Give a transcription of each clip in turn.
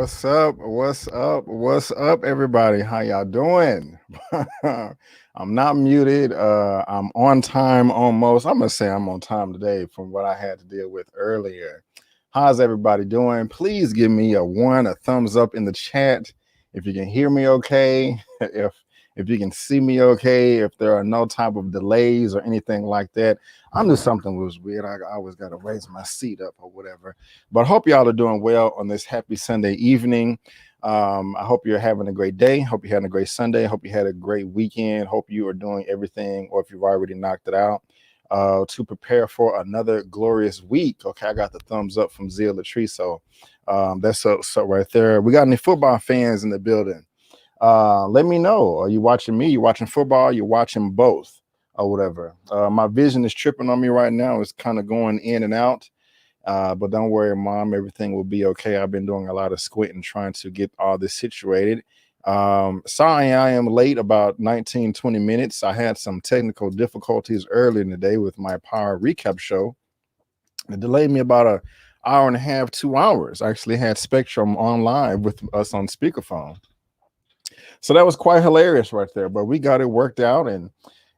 What's up? What's up? What's up, everybody? How y'all doing? I'm not muted. I'm on time almost. I'm gonna say I'm on time today from what I had to deal with earlier. How's everybody doing? Please give me a thumbs up in the chat if you can hear me okay. If you can see me okay, if there are no type of delays or anything like that. I knew something was weird. I always got to raise my seat up or whatever. But hope y'all are doing well on this happy Sunday evening. I hope you're having a great day. Hope you're having a great Sunday. Hope you had a great weekend. Hope you are doing everything, or if you've already knocked it out, to prepare for another glorious week. Okay, I got the thumbs up from Zia Latrice. So that's up right there. We got any football fans in the building? Let me know. Are you watching me? You watching football? You watching both or whatever? My vision is tripping on me right now. It's kind of going in and out. But don't worry, Mom. Everything will be okay. I've been doing a lot of squinting trying to get all this situated. Sorry, I am late about 19, 20 minutes. I had some technical difficulties earlier in the day with my Power Recap show. It delayed me about an hour and a half, 2 hours. I actually had Spectrum online with us on speakerphone. So that was quite hilarious right there, but we got it worked out and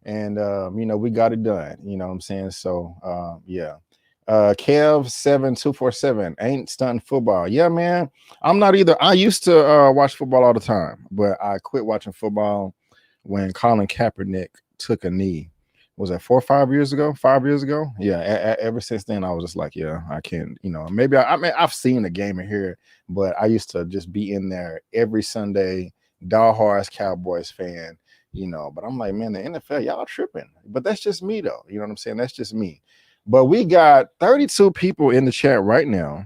we got it done. You know what I'm saying? So yeah. Kev 7247 ain't stunting football. Yeah, man. I'm not either. I used to watch football all the time, but I quit watching football when Colin Kaepernick took a knee. Was that 4 or 5 years ago? 5 years ago? Yeah. Ever since then, I was just like, yeah, I can't. Maybe I mean I've seen the game in here, but I used to just be in there every Sunday. Diehard Cowboys fan, but I'm like, man, the NFL, y'all tripping. But that's just me, though. You know what I'm saying? That's just me. But we got 32 people in the chat right now.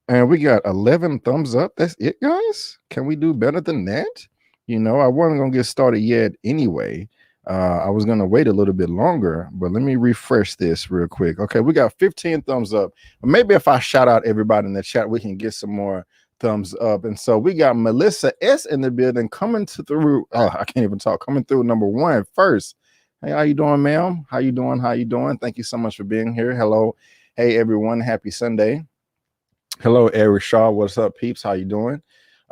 And we got 11 thumbs up. That's it, guys. Can we do better than that? I wasn't gonna get started yet anyway. I was gonna wait a little bit longer, but let me refresh this real quick. Okay, we got 15 thumbs up. Maybe if I shout out everybody in the chat, we can get some more thumbs up. And so we got Melissa S in the building coming through. Oh, I can't even talk. Coming through number one first. Hey, how you doing, ma'am? How you doing? How you doing? Thank you so much for being here. Hello. Hey, everyone. Happy Sunday. Hello, Eric Shaw. What's up, peeps? How you doing?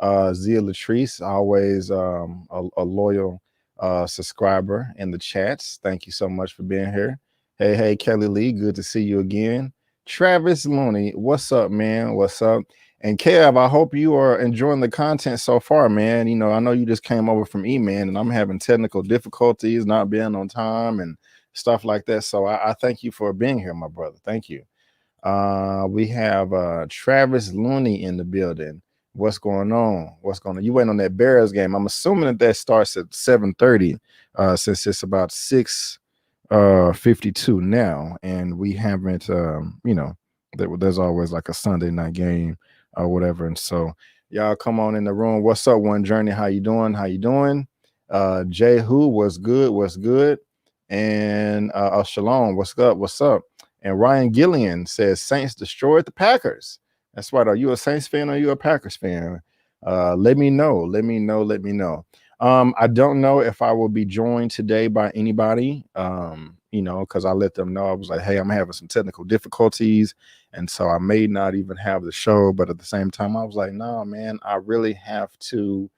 Zia Latrice, always a loyal subscriber in the chats. Thank you so much for being here. Hey, Kelly Lee, good to see you again. Travis Looney, what's up, man? What's up? And Kev, I hope you are enjoying the content so far, man. I know you just came over from Eman, and I'm having technical difficulties, not being on time and stuff like that. So I thank you for being here, my brother. Thank you. We have Travis Looney in the building. What's going on? What's going on? You waiting on that Bears game? I'm assuming that starts at 7:30, since it's about 6:52 now, and we haven't. There's always like a Sunday night game or whatever, and so y'all come on in the room. What's up, One Journey? How you doing? How you doing? Jay Who? What's good? What's good? And Shalom. What's up? What's up? And Ryan Gillian says Saints destroyed the Packers. That's right. Are you a Saints fan or are you a Packers fan? Let me know. Let me know. Let me know. I don't know if I will be joined today by anybody, because I let them know. I was like, hey, I'm having some technical difficulties. And so I may not even have the show. But at the same time, I was like, no, man, I really have to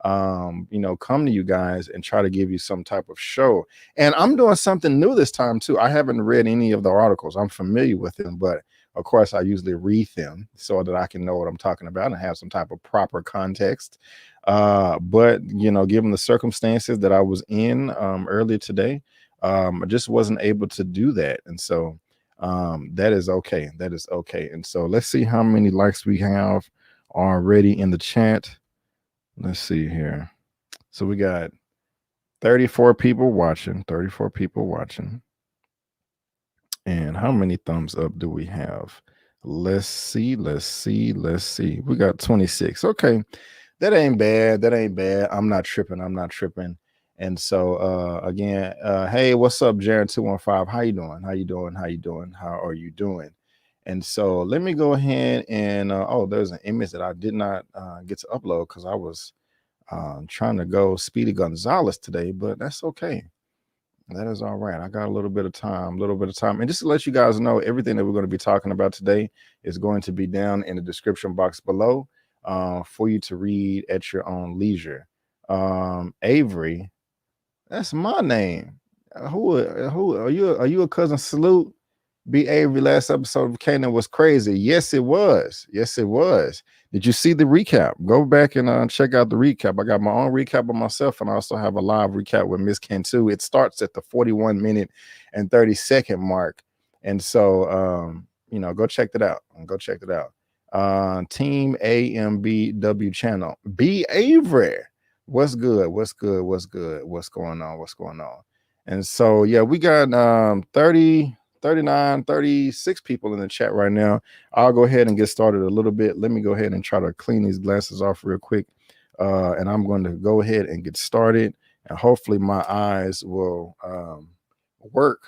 come to you guys and try to give you some type of show. And I'm doing something new this time too. I haven't read any of the articles. I'm familiar with them, but of course I usually read them so that I can know what I'm talking about and have some type of proper context. But given the circumstances that I was in earlier today, I just wasn't able to do that. And so that is okay. That is okay. And so let's see how many likes we have already in the chat. Let's see here. So we got 34 people watching, 34 people watching. And how many thumbs up do we have? Let's see. We got 26. Okay. That ain't bad. That ain't bad. I'm not tripping. And so again, hey, what's up, Jaron215? How you doing? How are you doing? And so let me go ahead and there's an image that I did not get to upload because I was trying to go Speedy Gonzalez today, but that's okay. That is all right. I got a little bit of time. And just to let you guys know, everything that we're going to be talking about today is going to be down in the description box below for you to read at your own leisure. Avery, that's my name. Who are you? Are you a cousin? Salute. B. Avery, last episode of Canaan was crazy. Yes, it was. Did you see the recap? Go back and check out the recap. I got my own recap of myself, and I also have a live recap with Miss Cantu. It starts at the 41 minute and 30-second mark. And so, go check that out. Team AMBW channel. B. Avery. What's good? What's going on? And so, yeah, we got 39, 36 people in the chat right now. I'll go ahead and get started a little bit. Let me go ahead and try to clean these glasses off real quick. And I'm going to go ahead and get started. And hopefully my eyes will work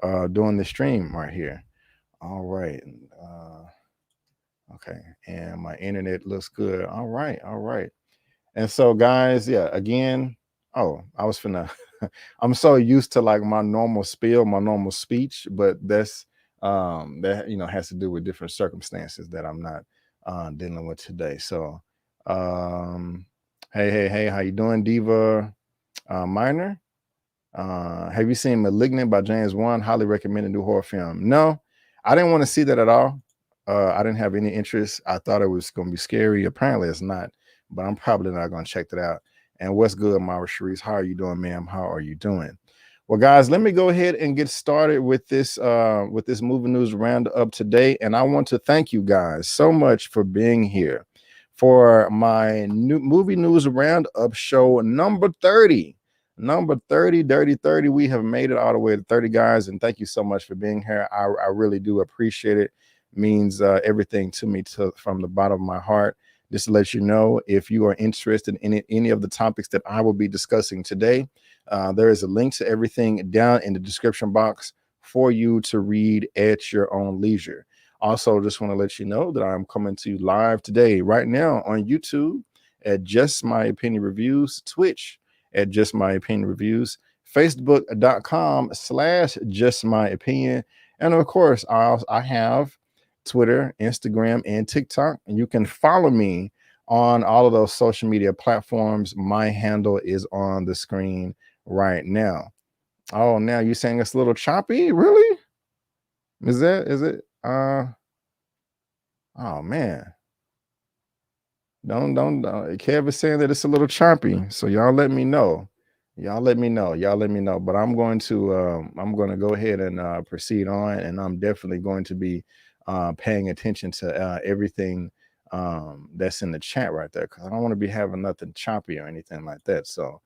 during the stream right here. All right. Okay. And my internet looks good. All right. And so, guys, yeah, again, I was finna I'm so used to like my normal spiel, my normal speech, but that's that has to do with different circumstances that I'm not dealing with today. So hey, how you doing, Diva Minor? Have you seen Malignant by James Wan? Highly recommended new horror film. No, I didn't want to see that at all. I didn't have any interest. I thought it was going to be scary. Apparently it's not, but I'm probably not going to check that out. And what's good, Myra Sharice? How are you doing, ma'am? How are you doing? Well, guys, let me go ahead and get started with this movie news roundup today. And I want to thank you guys so much for being here for my new movie news roundup show number 30. Dirty 30. We have made it all the way to 30, guys. And thank you so much for being here. I really do appreciate it. means everything to me from the bottom of my heart. Just to let you know, if you are interested in any of the topics that I will be discussing today, there is a link to everything down in the description box for you to read at your own leisure. Also, just want to let you know that I'm coming to you live today, right now on YouTube at Just My Opinion Reviews, Twitch at Just My Opinion Reviews, Facebook.com/Just My Opinion, and of course, I have Twitter, Instagram, and TikTok, and you can follow me on all of those social media platforms. My handle is on the screen right now. Oh, now you're saying it's a little choppy? Really? Is it? Oh man. Don't Kev is saying that it's a little choppy. So y'all let me know. Y'all let me know. But I'm going to go ahead and proceed on, and I'm definitely going to be paying attention to everything that's in the chat right there, because I don't want to be having nothing choppy or anything like that. So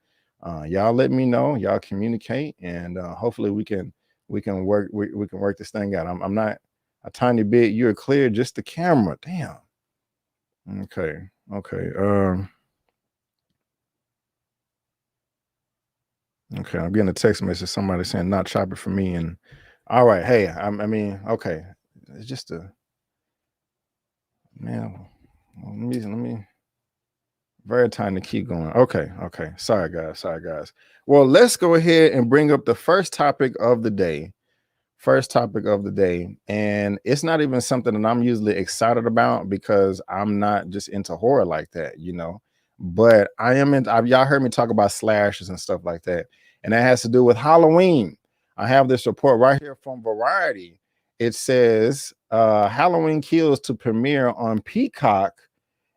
y'all let me know, y'all communicate, and hopefully we can work this thing out. I'm not a tiny bit, you're clear, just the camera. Damn. Okay. Okay, I'm getting a text message, somebody saying not choppy for me. And all right, hey, I mean, okay, it's just a man. Let me very tiny to keep going. Okay. Sorry guys. Well, let's go ahead and bring up the first topic of the day. And it's not even something that I'm usually excited about, because I'm not just into horror like that, but I am y'all heard me talk about slashers and stuff like that, and that has to do with Halloween. I have this report right here from Variety. It says Halloween Kills to premiere on Peacock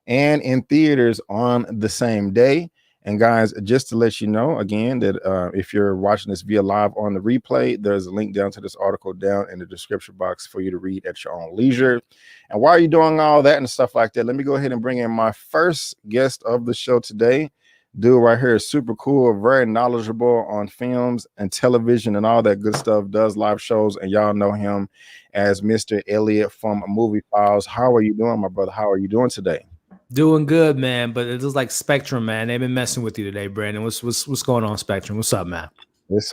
and in theaters on the same day. And guys, just to let you know again that if you're watching this via live on the replay, there's a link down to this article down in the description box for you to read at your own leisure. And while you're doing all that and stuff like that, let me go ahead and bring in my first guest of the show today. Dude right here is super cool, very knowledgeable on films and television and all that good stuff, does live shows, and y'all know him as Mr. Elliot from Movie Files. How are you doing, my brother? How are you doing today? Doing good, man. But it looks like Spectrum, man. They've been messing with you today, Brandon. What's going on, Spectrum? What's up, man?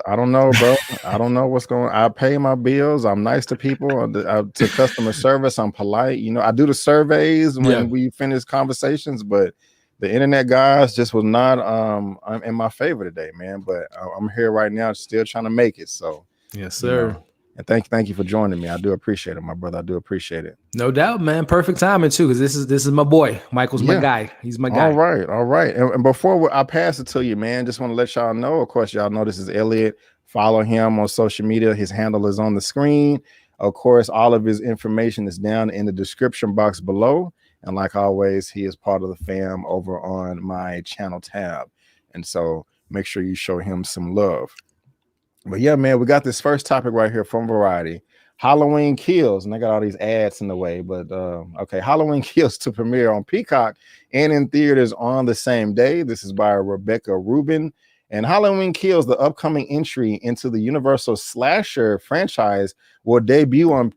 I don't know, bro. I don't know what's going on. I pay my bills. I'm nice to people, to customer service. I'm polite. I do the surveys when we finish conversations, but the internet guys just was not I'm in my favor today, man. But I'm here right now, still trying to make it. So yes, sir. And thank you for joining me. I do appreciate it, my brother. I do appreciate it. No doubt, man. Perfect timing too, because this is my boy. Michael's my guy. He's my guy. All right. And before I pass it to you, man, just want to let y'all know. Of course, y'all know this is Elliot. Follow him on social media. His handle is on the screen. Of course, all of his information is down in the description box below. And like always, he is part of the fam over on my channel tab. And so make sure you show him some love. But yeah, man, we got this first topic right here from Variety. Halloween Kills, and I got all these ads in the way, but okay, Halloween Kills to premiere on Peacock and in theaters on the same day. This is by Rebecca Rubin. And Halloween Kills, the upcoming entry into the Universal slasher franchise, will debut on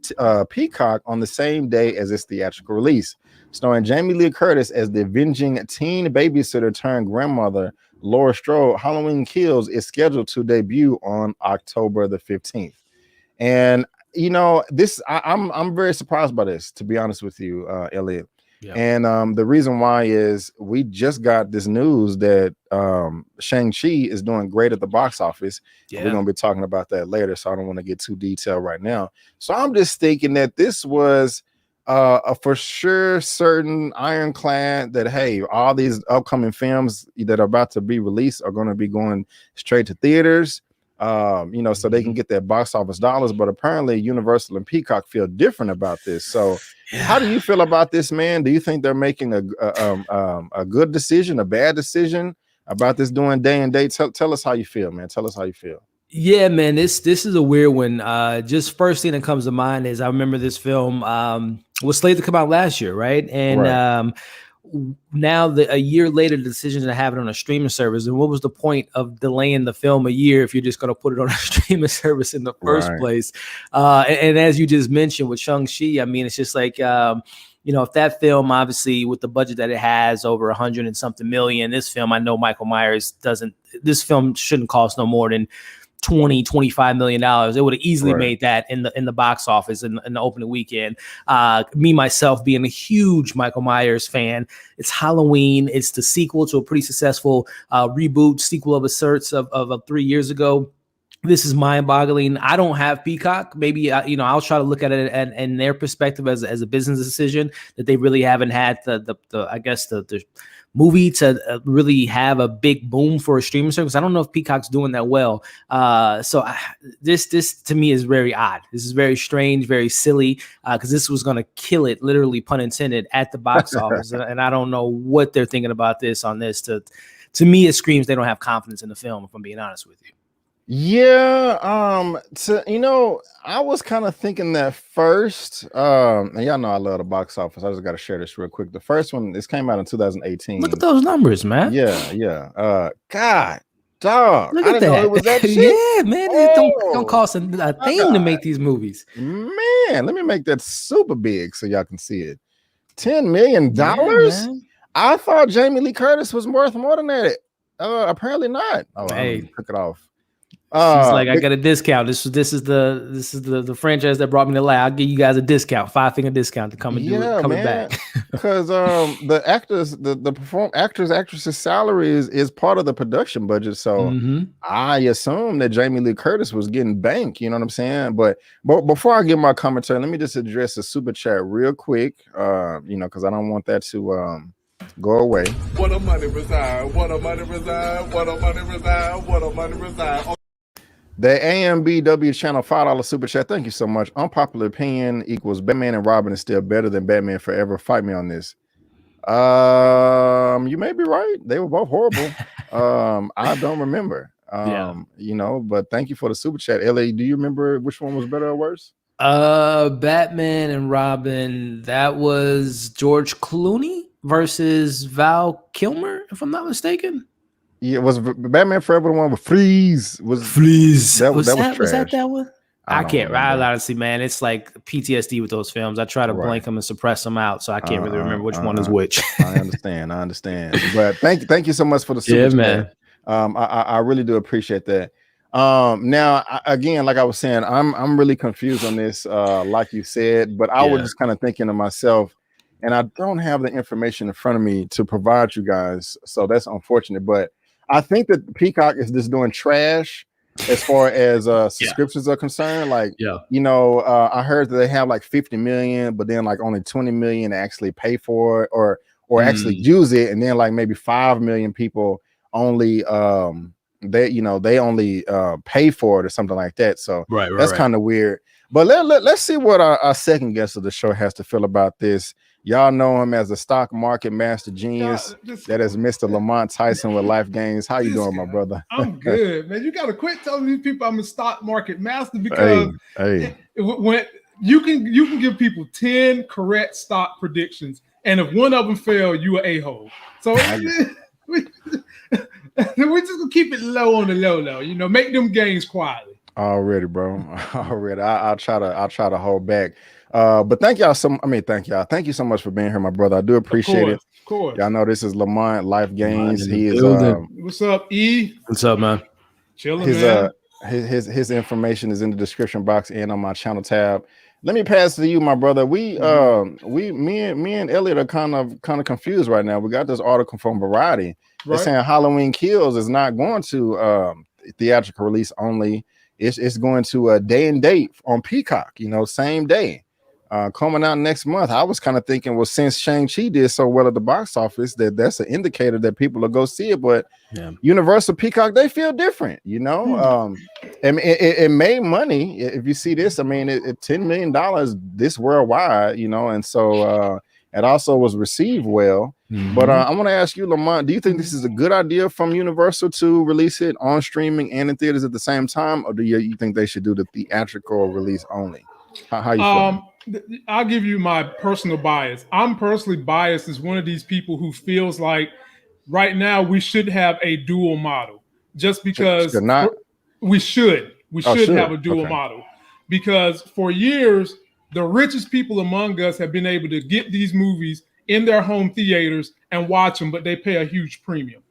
Peacock on the same day as its theatrical release. Starring Jamie Lee Curtis as the avenging teen babysitter turned grandmother, Laura Strode, Halloween Kills is scheduled to debut on October the 15th. And this I'm very surprised by this, to be honest with you, Elliot. Yeah. And the reason why is we just got this news that Shang Chi is doing great at the box office. Yeah. We're gonna be talking about that later, so I don't want to get too detailed right now. So I'm just thinking that this was a for sure certain ironclad that, hey, all these upcoming films that are about to be released are going to be going straight to theaters. So they can get their box office dollars, but apparently Universal and Peacock feel different about this. So how do you feel about this, man? Do you think they're making a good decision, a bad decision about this doing day and date? Tell us how you feel, man. Tell us how you feel. Yeah, man, this is a weird one. Just first thing that comes to mind is I remember this film was slated to come out last year, right? And now a year later, the decision to have it on a streaming service, and what was the point of delaying the film a year if you're just going to put it on a streaming service in the first place? And as you just mentioned with Shang-Chi, I mean, it's just like, if that film, obviously with the budget that it has, over 100 and something million, this film, I know Michael Myers this film shouldn't cost no more than $20-25 million. It would have easily made that in the box office in the opening weekend. Me myself being a huge Michael Myers fan, it's Halloween. It's the sequel to a pretty successful reboot sequel of a sorts of 3 years ago. This is mind-boggling. I don't have Peacock. Maybe I'll try to look at it and their perspective as a business decision that they really haven't had the movie to really have a big boom for a streaming service. I don't know if Peacock's doing that well. So this to me is very odd. This is very strange, very silly, because this was going to kill it, literally pun intended, at the box office. And I don't know what they're thinking about this. To me, it screams they don't have confidence in the film, if I'm being honest with you. Yeah, I was kind of thinking that first. And y'all know I love the box office. I just got to share this real quick. The first one, this came out in 2018. Look at those numbers, man. Yeah. God, dog. Look at that. Know it was that shit. Yeah, man. It don't cost a thing to make these movies. Man, let me make that super big so y'all can see it. $10 million. Yeah, I thought Jamie Lee Curtis was worth more than that. Apparently not. Oh, hey, took it off. She's like, I got a discount. This is the franchise that brought me to life. I'll give you guys a discount, 5-finger discount to come and do it, coming back. Because the actors, the actresses' salaries is part of the production budget. So I assume that Jamie Lee Curtis was getting bank. You know what I'm saying? But before I give my commentary, let me just address the super chat real quick. Because I don't want that to go away. What a money reside. What a money reside. What a money reside. What a money reside. The AMBW channel $5 super chat. Thank you so much. Unpopular opinion equals Batman and Robin is still better than Batman Forever. Fight me on this. You may be right. They were both horrible. I don't remember. But thank you for the super chat. Ellie, do you remember which one was better or worse? Batman and Robin. That was George Clooney versus Val Kilmer, if I'm not mistaken. Yeah, was Batman Forever the one with Freeze? Freeze? Was that one? I can't. I honestly, man, it's like PTSD with those films. I try to blank them and suppress them out, so I can't really remember which one is which. I understand. But thank you so much for the super chat. Man. I really do appreciate that. Now, again, like I was saying, I'm really confused on this, like you said, but I was just kind of thinking to myself, and I don't have the information in front of me to provide you guys, so that's unfortunate. But I think that Peacock is just doing trash as far as subscriptions are concerned. Like, I heard that they have like 50 million, but then like only 20 million actually pay for it or actually use it, and then like maybe 5 million people only they only pay for it or something like that. So that's kind of weird. But let's see what our second guest of the show has to feel about this. Y'all know him as a stock market master genius. That is Mr. Lamont Tyson with Life Gains. How you doing, my brother? I'm good, man. You got to quit telling these people I'm a stock market master, because when you can give people 10 correct stock predictions, and if one of them fail, you an a-hole. So we just gonna keep it low on the low, make them gains quietly. Already, bro. Already. I'll try to hold back. But thank y'all Thank you so much for being here, my brother. I do appreciate it. Of course. Y'all know this is Lamont Life Gains. He is what's up, E? What's up, man? Chilling, man. His information is in the description box and on my channel tab. Let me pass to you, my brother. Me and Elliot are kind of confused right now. We got this article from Variety. They're saying Halloween Kills is not going to theatrical release only. It's going to a day and date on Peacock, same day. Coming out next month. I was kind of thinking, well, since Shang-Chi did so well at the box office, that's an indicator that people will go see it. But Universal Peacock, they feel different, and it made money. If you see this, I mean, it $10 million this worldwide, and so it also was received well. But I want to ask you, Lamont, do you think this is a good idea from Universal to release it on streaming and in theaters at the same time, or do you think they should do the theatrical release only? How you feeling? I'll give you my personal bias. I'm personally biased as one of these people who feels like right now we should have a dual model, just because we should have a dual model, because for years the richest people among us have been able to get these movies in their home theaters and watch them, but they pay a huge premium.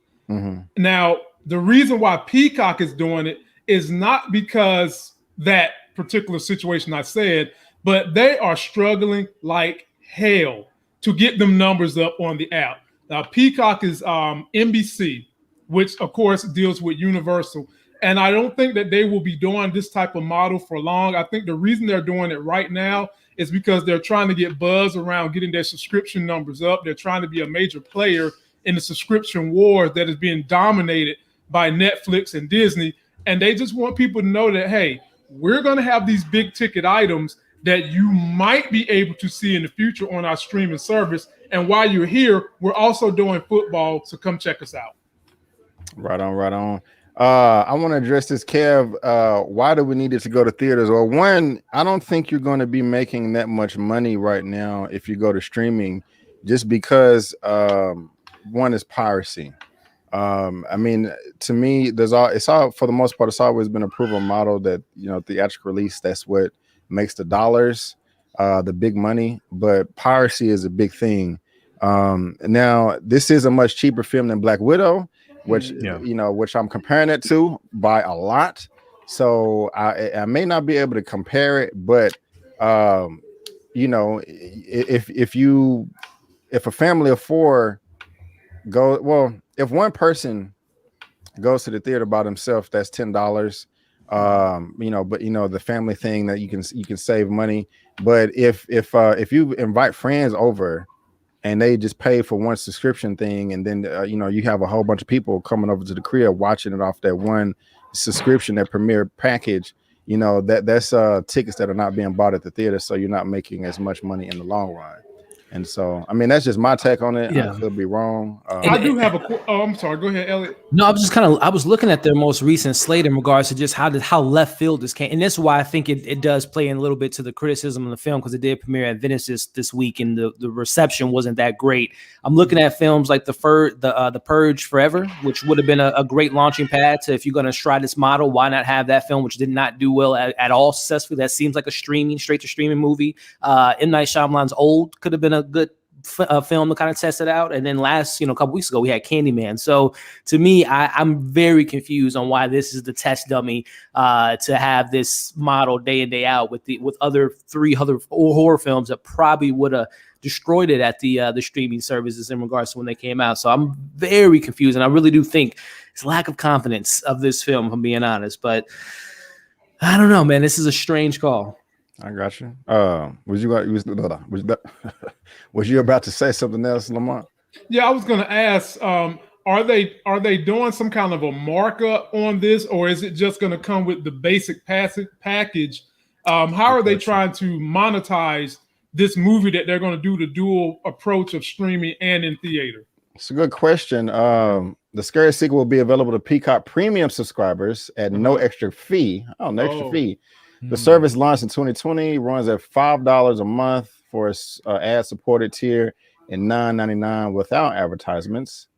Now, the reason why Peacock is doing it is not because that particular situation I said, but they are struggling like hell to get them numbers up on the app. Now, Peacock is NBC, which of course deals with Universal. And I don't think that they will be doing this type of model for long. I think the reason they're doing it right now is because they're trying to get buzz around getting their subscription numbers up. They're trying to be a major player in the subscription war that is being dominated by Netflix and Disney. And they just want people to know that, hey, we're going to have these big ticket items that you might be able to see in the future on our streaming service. And while you're here, we're also doing football, so come check us out. Right on, right on. I want to address this, Kev. Why do we need it to go to theaters? Well, one, I don't think you're going to be making that much money right now if you go to streaming, just because one is piracy. I mean, to me, it's all for the most part, it's always been a proven model that, you know, theatrical release, that's what makes the dollars, the big money, but piracy is a big thing. Now this is a much cheaper film than Black Widow, which you know, which I'm comparing it to by a lot. So I may not be able to compare it, but you know, if a family of four if one person goes to the theater by themselves, that's $10. You know, but you know, the family thing that you can save money. But if you invite friends over and they just pay for one subscription thing, and then you know, you have a whole bunch of people coming over to the crib watching it off that one subscription, that premiere package, you know, that's tickets that are not being bought at the theater, so you're not making as much money in the long run. And so, I mean, that's just my take on it. Yeah. I could be wrong. I do have I'm sorry. Go ahead, Elliot. No, I was looking at their most recent slate in regards to just how left field this came. And that's why I think it does play in a little bit to the criticism of the film, because it did premiere at Venice this week and the reception wasn't that great. I'm looking at films like the Purge Forever, which would have been a great launching pad to, if you're going to try this model, why not have that film, which did not do well at all successfully. That seems like a straight to streaming movie. M. Night Shyamalan's Old could have been a good film to kind of test it out. And then a couple weeks ago we had Candyman. So to me, I'm very confused on why this is the test dummy to have this model day in, day out with three other horror films that probably would have destroyed it at the streaming services in regards to when they came out. So I'm very confused, and I really do think it's lack of confidence of this film, if I'm being honest. But I don't know, man. This is a strange call. I got you. Was you about to say something else, Lamont? Yeah, I was going to ask. Are they doing some kind of a markup on this, or is it just going to come with the basic package? How are they trying to monetize this movie that they're going to do the dual approach of streaming and in theater? It's a good question. The Scary sequel will be available to Peacock premium subscribers at no extra fee. Extra fee. The service launched in 2020, runs at $5 a month for its ad-supported tier and $9.99 without advertisements.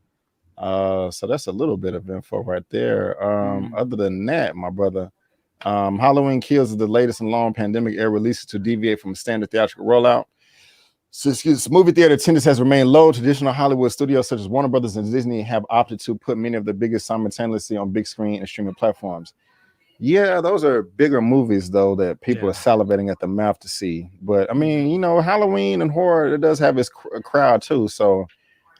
So that's a little bit of info right there. Other than that, my brother, Halloween Kills is the latest in long pandemic-era releases to deviate from standard theatrical rollout. Since movie theater attendance has remained low, traditional Hollywood studios such as Warner Brothers and Disney have opted to put many of the biggest simultaneously on big screen and streaming platforms. Yeah, those are bigger movies, though, that people are salivating at the mouth to see. But, I mean, you know, Halloween and horror, it does have its crowd, too. So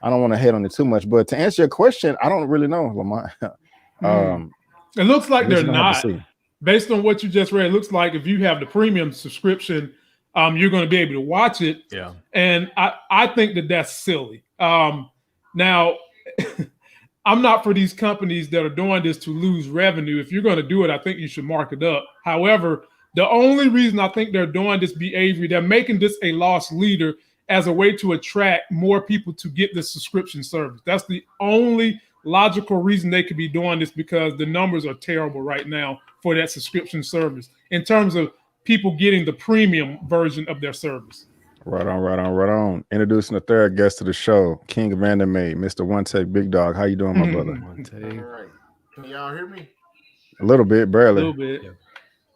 I don't want to hate on it too much. But to answer your question, I don't really know, Lamont. It looks like they're not. Based on what you just read, it looks like if you have the premium subscription, you're going to be able to watch it. Yeah. And I think that that's silly. Now, I'm not for these companies that are doing this to lose revenue. If you're going to do it, I think you should mark it up. However, the only reason I think they're doing this behavior, they're making this a loss leader as a way to attract more people to get the subscription service. That's the only logical reason they could be doing this, because the numbers are terrible right now for that subscription service. In terms of people getting the premium version of their service. Right on. Introducing the third guest of the show, King of Anime, Mr. OneTakeBigDog. How you doing, my brother? All right. Can y'all hear me? A little bit, barely. A little bit. Yeah.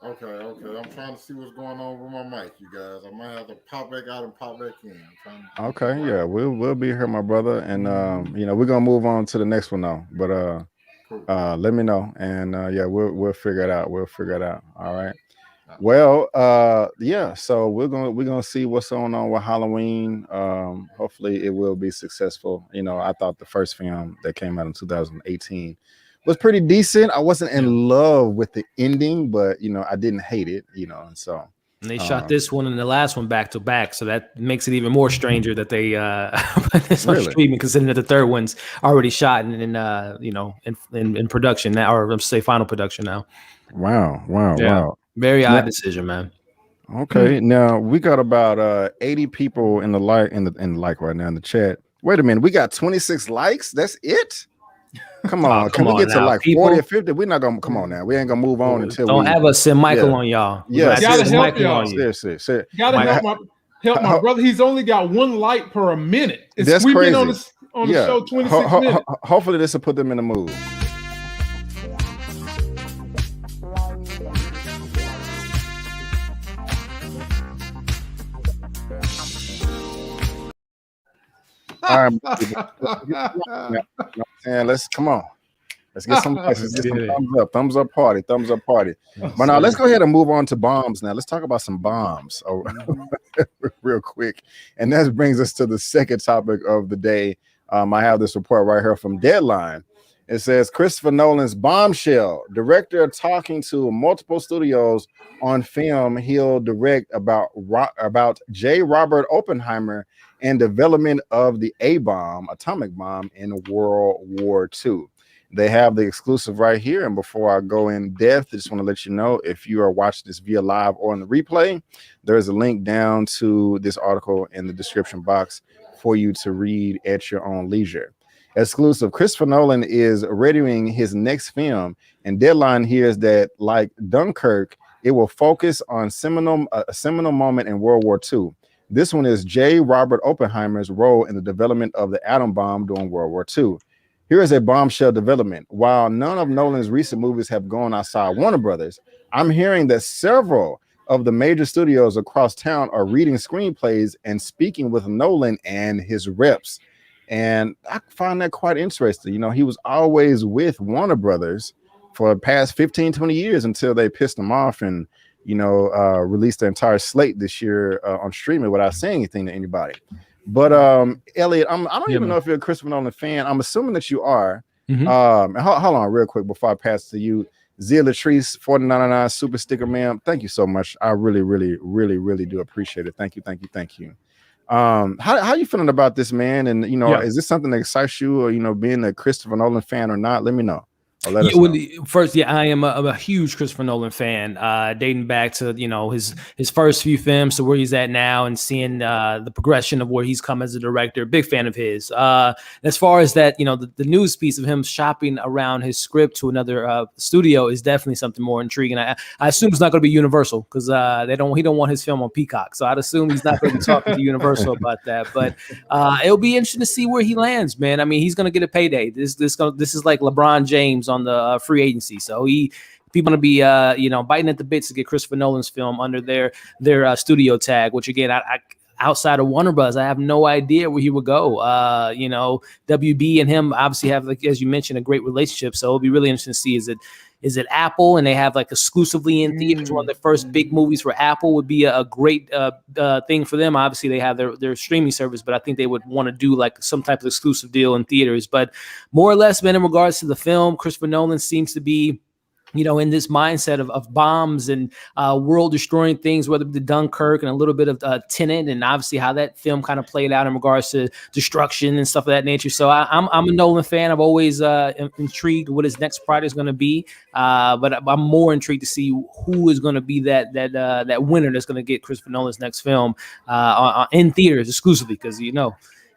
Okay. I'm trying to see what's going on with my mic, you guys. I might have to pop back out and pop back in. Okay, yeah, we'll be here, my brother, and we're gonna move on to the next one though. But cool. Let me know, and we'll figure it out. We'll figure it out. All right. Well, so we're gonna see what's going on with Halloween. Hopefully it will be successful. I thought the first film that came out in 2018 was pretty decent. I wasn't in love with the ending, but I didn't hate it, and so and they shot this one and the last one back to back, so that makes it even more stranger that they put this on streaming, considering that the third one's already shot and in production now, or let's say final production now. Wow. Very odd decision, man. Okay, now we got about 80 people in the like right now in the chat. Wait a minute, we got 26 likes. That's it. Come on, can we get to like 40 or 50? We're not gonna come on now. We ain't gonna move on until don't have us send Michael on y'all. Yeah, gotta help y'all. Seriously. Gotta help my brother. He's only got 1 like per a minute. That's crazy. Been on the show 26 minutes. Hopefully this will put them in the mood. All right, let's come on. Let's get some thumbs up party. But now let's go ahead and move on to bombs. Now let's talk about some bombs real quick. And that brings us to the second topic of the day. I have this report right here from Deadline. It says Christopher Nolan's bombshell. Director talking to multiple studios on film he'll direct about J. Robert Oppenheimer and development of the atomic bomb in World War II. They have the exclusive right here. And before I go in depth, I just want to let you know, if you are watching this via live or on the replay, there is a link down to this article in the description box for you to read at your own leisure. Exclusive. Christopher Nolan is readying his next film, and Deadline hears that, like Dunkirk, it will focus on a seminal moment in World War II. This one is J. Robert Oppenheimer's role in the development of the atom bomb during World War II. Here is a bombshell development. While none of Nolan's recent movies have gone outside Warner Brothers, I'm hearing that several of the major studios across town are reading screenplays and speaking with Nolan and his reps. And I find that quite interesting. He was always with Warner Brothers for the past 15, 20 years until they pissed him off and released the entire slate this year on streaming without saying anything to anybody. But Elliot, I don't even know if you're a Christopher Nolan fan. I'm assuming that you are. Hold on real quick before I pass to you. Zia Latrice, 4099 super sticker, ma'am. Thank you so much. I really, really, really, really do appreciate it. Thank you. How you feeling about this, man? And is this something that excites you, or being a Christopher Nolan fan or not? Let me know. First, I am a huge Christopher Nolan fan, dating back to his first few films to where he's at now, and seeing the progression of where he's come as a director. Big fan of his. As far as that, the news piece of him shopping around his script to another studio is definitely something more intriguing. I assume it's not going to be Universal, because he don't want his film on Peacock, so I'd assume he's not going to be talking to Universal about that. But it'll be interesting to see where he lands, man. I mean, he's going to get a payday. This is like LeBron James on the free agency, so people gonna be biting at the bits to get Christopher Nolan's film under their studio tag, which again, I outside of Warner Bros, I have no idea where he would go. WB and him obviously have, like, as you mentioned, a great relationship, so it'll be really interesting to see, is it Apple, and they have like exclusively in theaters. One of the first big movies for Apple would be a great thing for them. Obviously, they have their streaming service, but I think they would want to do like some type of exclusive deal in theaters. But more or less, man, in regards to the film, Christopher Nolan seems to be in this mindset of bombs and world destroying things, whether it be Dunkirk and a little bit of Tenet, and obviously how that film kind of played out in regards to destruction and stuff of that nature. So I'm a Nolan fan. I've always intrigued what his next project is going to be, but I'm more intrigued to see who is going to be that winner that's going to get Christopher Nolan's next film in theaters exclusively, because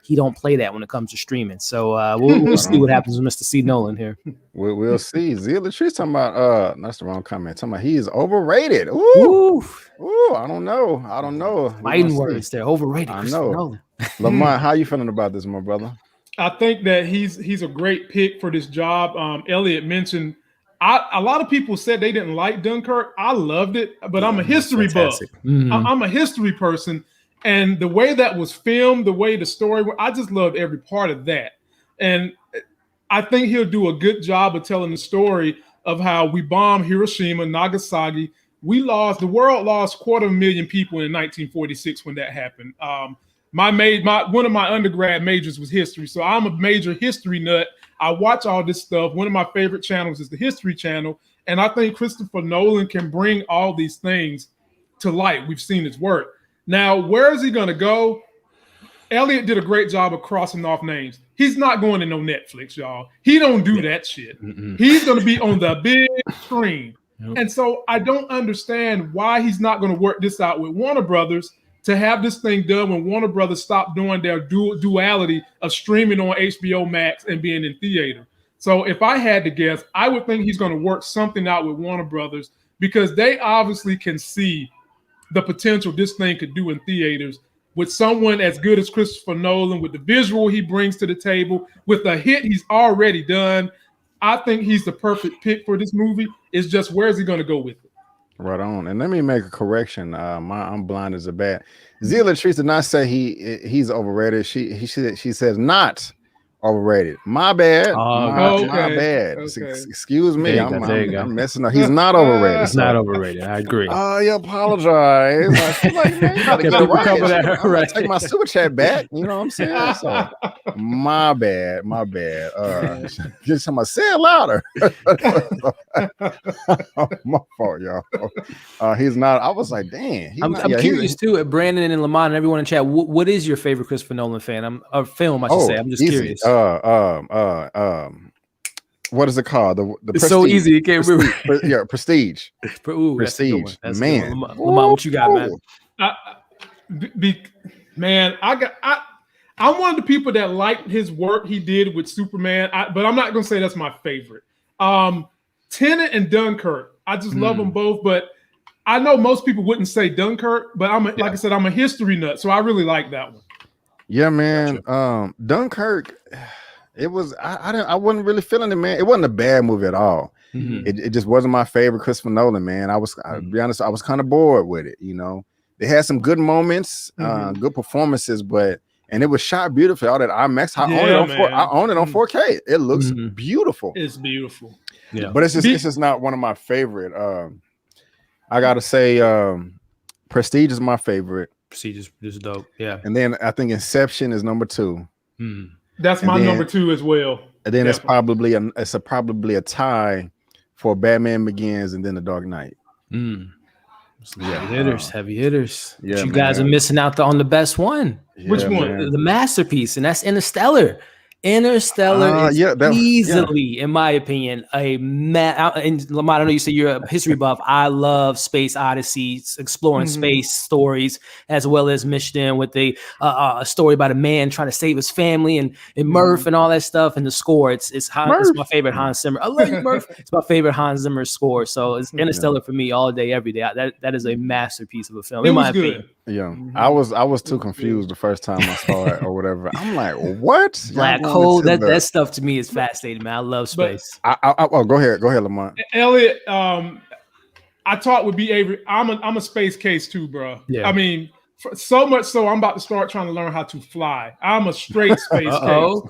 he don't play that when it comes to streaming. So we'll see what happens with Mr. C. Nolan here. We'll see. Zilla Tree's talking about that's the wrong comment. Talking about he is overrated. Ooh, I don't know. Fighting words there. Overrated. I know. Lamont, how you feeling about this, my brother? I think that he's a great pick for this job. Elliot mentioned a lot of people said they didn't like Dunkirk. I loved it, but I'm a history buff. I'm a history person. And the way that was filmed, the way the story, I just loved every part of that. And I think he'll do a good job of telling the story of how we bombed Hiroshima, Nagasaki. The world lost 250,000 people in 1946 when that happened. One of my undergrad majors was history. So I'm a major history nut. I watch all this stuff. One of my favorite channels is the History Channel. And I think Christopher Nolan can bring all these things to light. We've seen his work. Now, where is he going to go? Elliot did a great job of crossing off names. He's not going to no Netflix, y'all. He don't do that shit. He's going to be on the big screen. And so I don't understand why he's not going to work this out with Warner Brothers to have this thing done when Warner Brothers stopped doing their duality of streaming on HBO Max and being in theater. So if I had to guess, I would think he's going to work something out with Warner Brothers because they obviously can see the potential this thing could do in theaters with someone as good as Christopher Nolan, with the visual he brings to the table, with the hit he's already done. I think he's the perfect pick for this movie. It's just where is he going to go with it? Right on. And let me make a correction. I'm blind as a bat. Zilla Trees did not say he's overrated. She says not overrated. My bad. My bad. Okay. Excuse me. I'm messing up. He's not overrated. He's not overrated. I agree. I apologize. I feel like, man, you gotta get it right. Take my super chat back. You know what I'm saying? So, my bad. Get somebody say it louder. My fault, y'all. He's not. I was like, dang. I'm curious too. At Brandon and Lamont and everyone in chat, what is your favorite Christopher Nolan fan? Film, I should say. I'm just curious. What is it called? The it's Prestige. So easy. You can't remember. Prestige. Ooh, Prestige. That's man. Lamont, what you got, man? I'm one of the people that liked his work he did with Superman, but I'm not gonna say that's my favorite. Tenet and Dunkirk. I just love them both, but I know most people wouldn't say Dunkirk, but like I said, I'm a history nut, so I really like that one. Yeah, man. Gotcha. Dunkirk, it was I wasn't really feeling it, man. It wasn't a bad movie at all. It just wasn't my favorite Christopher Nolan, man. I'll be honest, I was kind of bored with it. You know, they had some good moments, good performances, and it was shot beautifully. All that IMAX, I own it on 4K. It looks beautiful. It's beautiful. Yeah, but it's just not one of my favorite. I gotta say, Prestige is my favorite. Prestige is dope. Yeah, and then I think Inception is number 2. That's my number 2 as well. And then it's probably a tie for Batman Begins and then The Dark Knight. Heavy hitters. Yeah, but you guys are missing out on the best one. Which one? The masterpiece, and that's Interstellar. Interstellar is easily, in my opinion, and Lamont, I know you say you're a history buff. I love space odysseys, exploring space stories, as well as Mission with a story about a man trying to save his family and Murph and all that stuff. And the score, it's my favorite Hans Zimmer. I love you, Murph. It's my favorite Hans Zimmer score. So it's Interstellar for me all day, every day. That is a masterpiece of a film, in my opinion. Yeah, I was too confused the first time I saw it or whatever. I'm like, what? Black hole. That stuff to me is fascinating, man. I love space. Go ahead, Lamont. Elliot, I talked with B. Avery. I'm a space case too, bro. Yeah. I mean, so much so I'm about to start trying to learn how to fly. I'm a straight space case.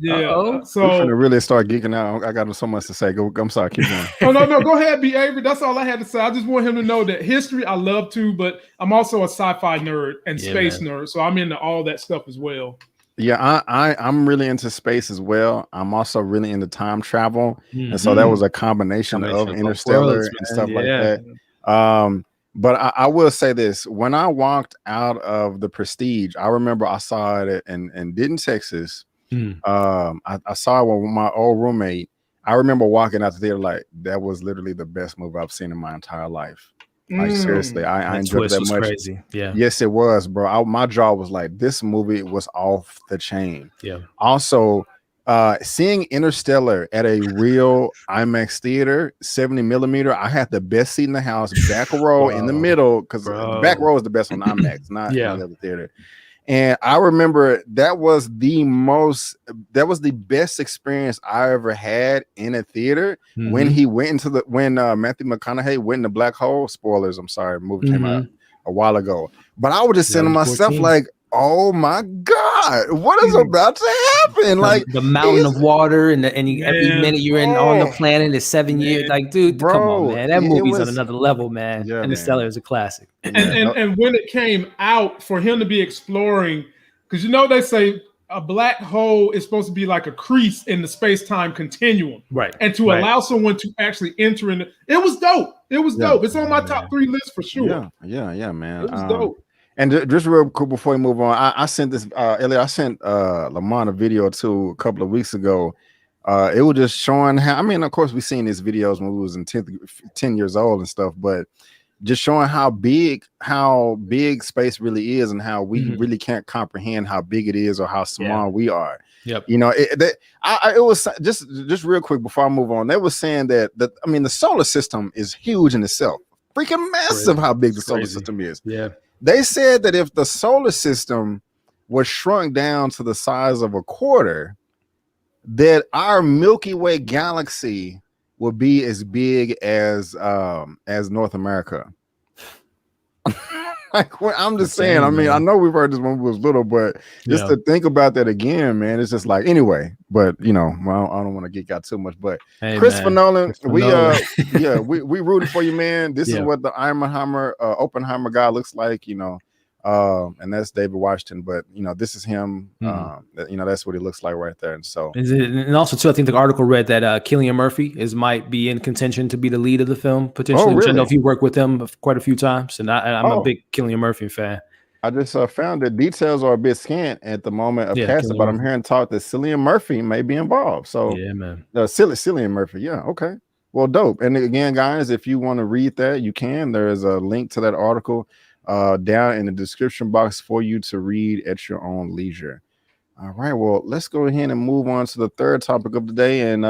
Yeah. So I'm gonna really start geeking out. I got so much to say. I'm sorry, keep No. going. Go ahead, B. Avery. That's all I had to say. I just want him to know that history I love too, but I'm also a sci-fi nerd and space nerd, so I'm into all that stuff as well. Yeah, I'm really into space as well. I'm also really into time travel, and so that was a combination of Interstellar and stuff like that. But I will say this: when I walked out of the Prestige, I remember I saw it in Denton, Texas. I saw it with my old roommate. I remember walking out the theater like that was literally the best movie I've seen in my entire life. Like seriously, I enjoyed it that much. Crazy. Yeah. Yes, it was, bro. My jaw was like, this movie was off the chain. Yeah. Also, seeing Interstellar at a real IMAX theater, 70 millimeter, I had the best seat in the house, back row in the middle, because the back row is the best on IMAX, not any other theater. And I remember that was the best experience I ever had in a theater when he went into when Matthew McConaughey went in the black hole. Spoilers, I'm sorry, the movie came out a while ago. But I was just saying to myself, like, oh my God, what is about to happen? Like the mountain of water, and every minute you're on the planet is 7 years. Like, dude, come on, man. That movie's on another level, man. Yeah, Interstellar is a classic. And when it came out, for him to be exploring, because they say a black hole is supposed to be like a crease in the space-time continuum. Right. And to allow someone to actually enter in it was dope. It was dope. It's on my top 3 list for sure. Yeah, man. It was dope. And just real quick before we move on, I sent this, Elliot, I sent Lamont a video too a couple of weeks ago. It was just showing how, I mean, of course, we've seen these videos when we was in 10 years old and stuff, but just showing how big space really is and how we really can't comprehend how big it is or how small we are. Yep. It was just real quick before I move on. They were saying that the solar system is huge in itself. Freaking massive how big the solar system is. Yeah. They said that if the solar system was shrunk down to the size of a quarter, that our Milky Way galaxy would be as big as North America. I'm just saying. I mean, I know we've heard this when we was little, but just to think about that again, man, it's just like anyway. But I don't want to geek out too much. But Christopher Nolan, we rooted for you, man. This is what the Oppenheimer guy looks like, and that's David Washington. But this is him. That's what he looks like right there. And so, and also too, I think the article read that Cillian Murphy might be in contention to be the lead of the film potentially. Really? I know if you worked with him quite a few times, and I'm a big Cillian Murphy fan. I just found that details are a bit scant at the moment of casting, but I'm hearing talk that Cillian Murphy may be involved. So yeah, man, Cillian Murphy. Yeah, okay, well, dope. And again, guys, if you want to read that, you can. There is a link to that article down in the description box for you to read at your own leisure. All right, well, let's go ahead and move on to the third topic of the day. And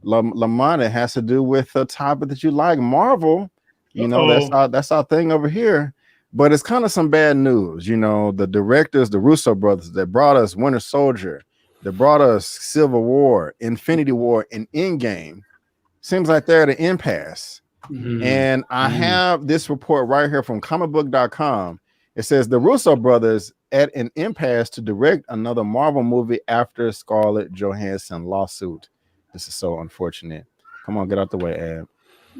Lamont, it has to do with a topic that you like, Marvel. That's our thing over here. But it's kind of some bad news. The directors, the Russo brothers, that brought us Winter Soldier, that brought us Civil War, Infinity War, and Endgame, seems like they're at an impasse. And I have this report right here from comicbook.com. It says the Russo brothers at an impasse to direct another Marvel movie after Scarlett Johansson lawsuit. This is so unfortunate. Come on, get out the way, Ab.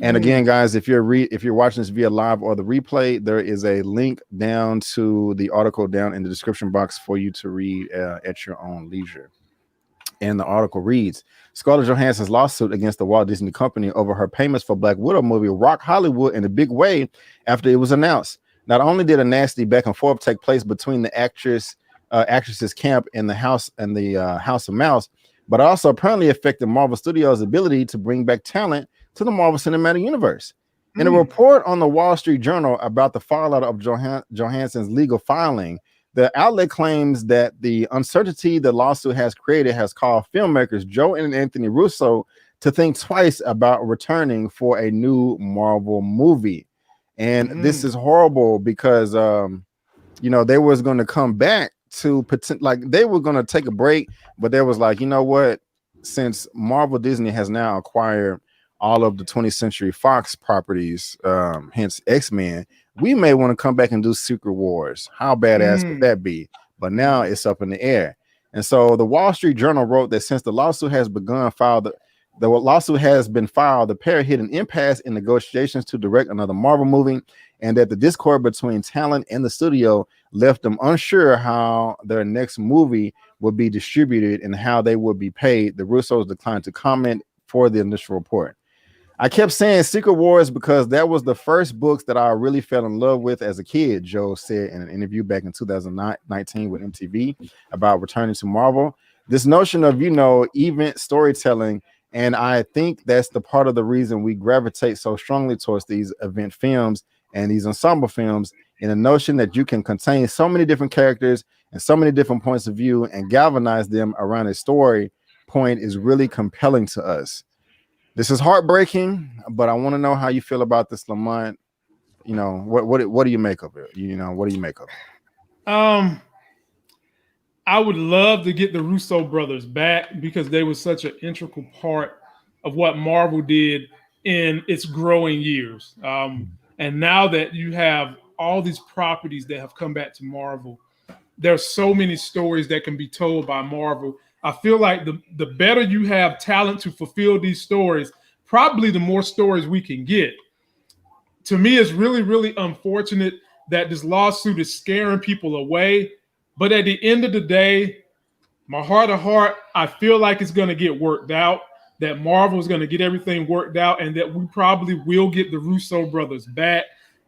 And again, guys, if you're watching this via live or the replay, there is a link down to the article down in the description box for you to read at your own leisure. And the article reads, Scarlett Johansson's lawsuit against the Walt Disney Company over her payments for Black Widow movie rocked Hollywood in a big way after it was announced. Not only did a nasty back and forth take place between the actress's camp and the House of Mouse, but also apparently affected Marvel Studios' ability to bring back talent to the Marvel Cinematic Universe. In a report on the Wall Street Journal about the fallout of Johansson's legal filing, the outlet claims that the uncertainty the lawsuit has created has caused filmmakers Joe and Anthony Russo to think twice about returning for a new Marvel movie. And this is horrible because, they was going to come back to they were going to take a break, but they was like, you know what? Since Marvel Disney has now acquired all of the 20th Century Fox properties, hence X-Men, we may want to come back and do Secret Wars. How badass would that be? But now it's up in the air. And so the Wall Street Journal wrote that since the lawsuit has been filed, the pair hit an impasse in negotiations to direct another Marvel movie, and that the discord between talent and the studio left them unsure how their next movie would be distributed and how they would be paid. The Russos declined to comment for the initial report. I kept saying Secret Wars because that was the first books that I really fell in love with as a kid, Joe said in an interview back in 2019 with MTV about returning to Marvel. This notion of, event storytelling, and I think that's the part of the reason we gravitate so strongly towards these event films and these ensemble films, in the notion that you can contain so many different characters and so many different points of view and galvanize them around a story point is really compelling to us. This is heartbreaking, but I want to know how you feel about this, Lamont. You know, what do you make of it? You know, what do you make of it? I would love to get the Russo brothers back because they were such an integral part of what Marvel did in its growing years. And now that you have all these properties that have come back to Marvel, there's so many stories that can be told by Marvel. I feel like the better you have talent to fulfill these stories, probably the more stories we can get. To me, it's really, really unfortunate that this lawsuit is scaring people away. But at the end of the day, my heart of heart, I feel like it's going to get worked out, that Marvel is going to get everything worked out, and that we probably will get the Russo brothers back.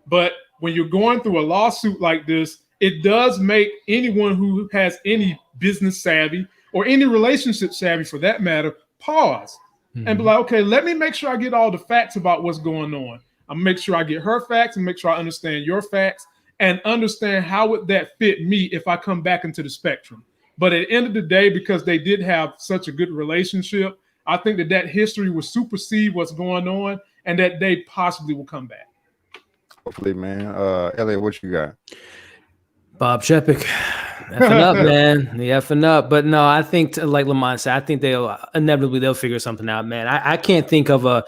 But when you're going through a lawsuit like this, it does make anyone who has any business savvy or any relationship savvy for that matter, pause and be like, okay, let me make sure I get all the facts about what's going on. I'll make sure I get her facts and make sure I understand your facts and understand how would that fit me if I come back into the spectrum. But at the end of the day, because they did have such a good relationship, I think that history will supersede what's going on and that they possibly will come back. Hopefully, man. Elliot, what you got? Bob Chapek, effing up, man. The effing up. But no, I think, like Lamont said, I think they'll figure something out, man. I can't think of a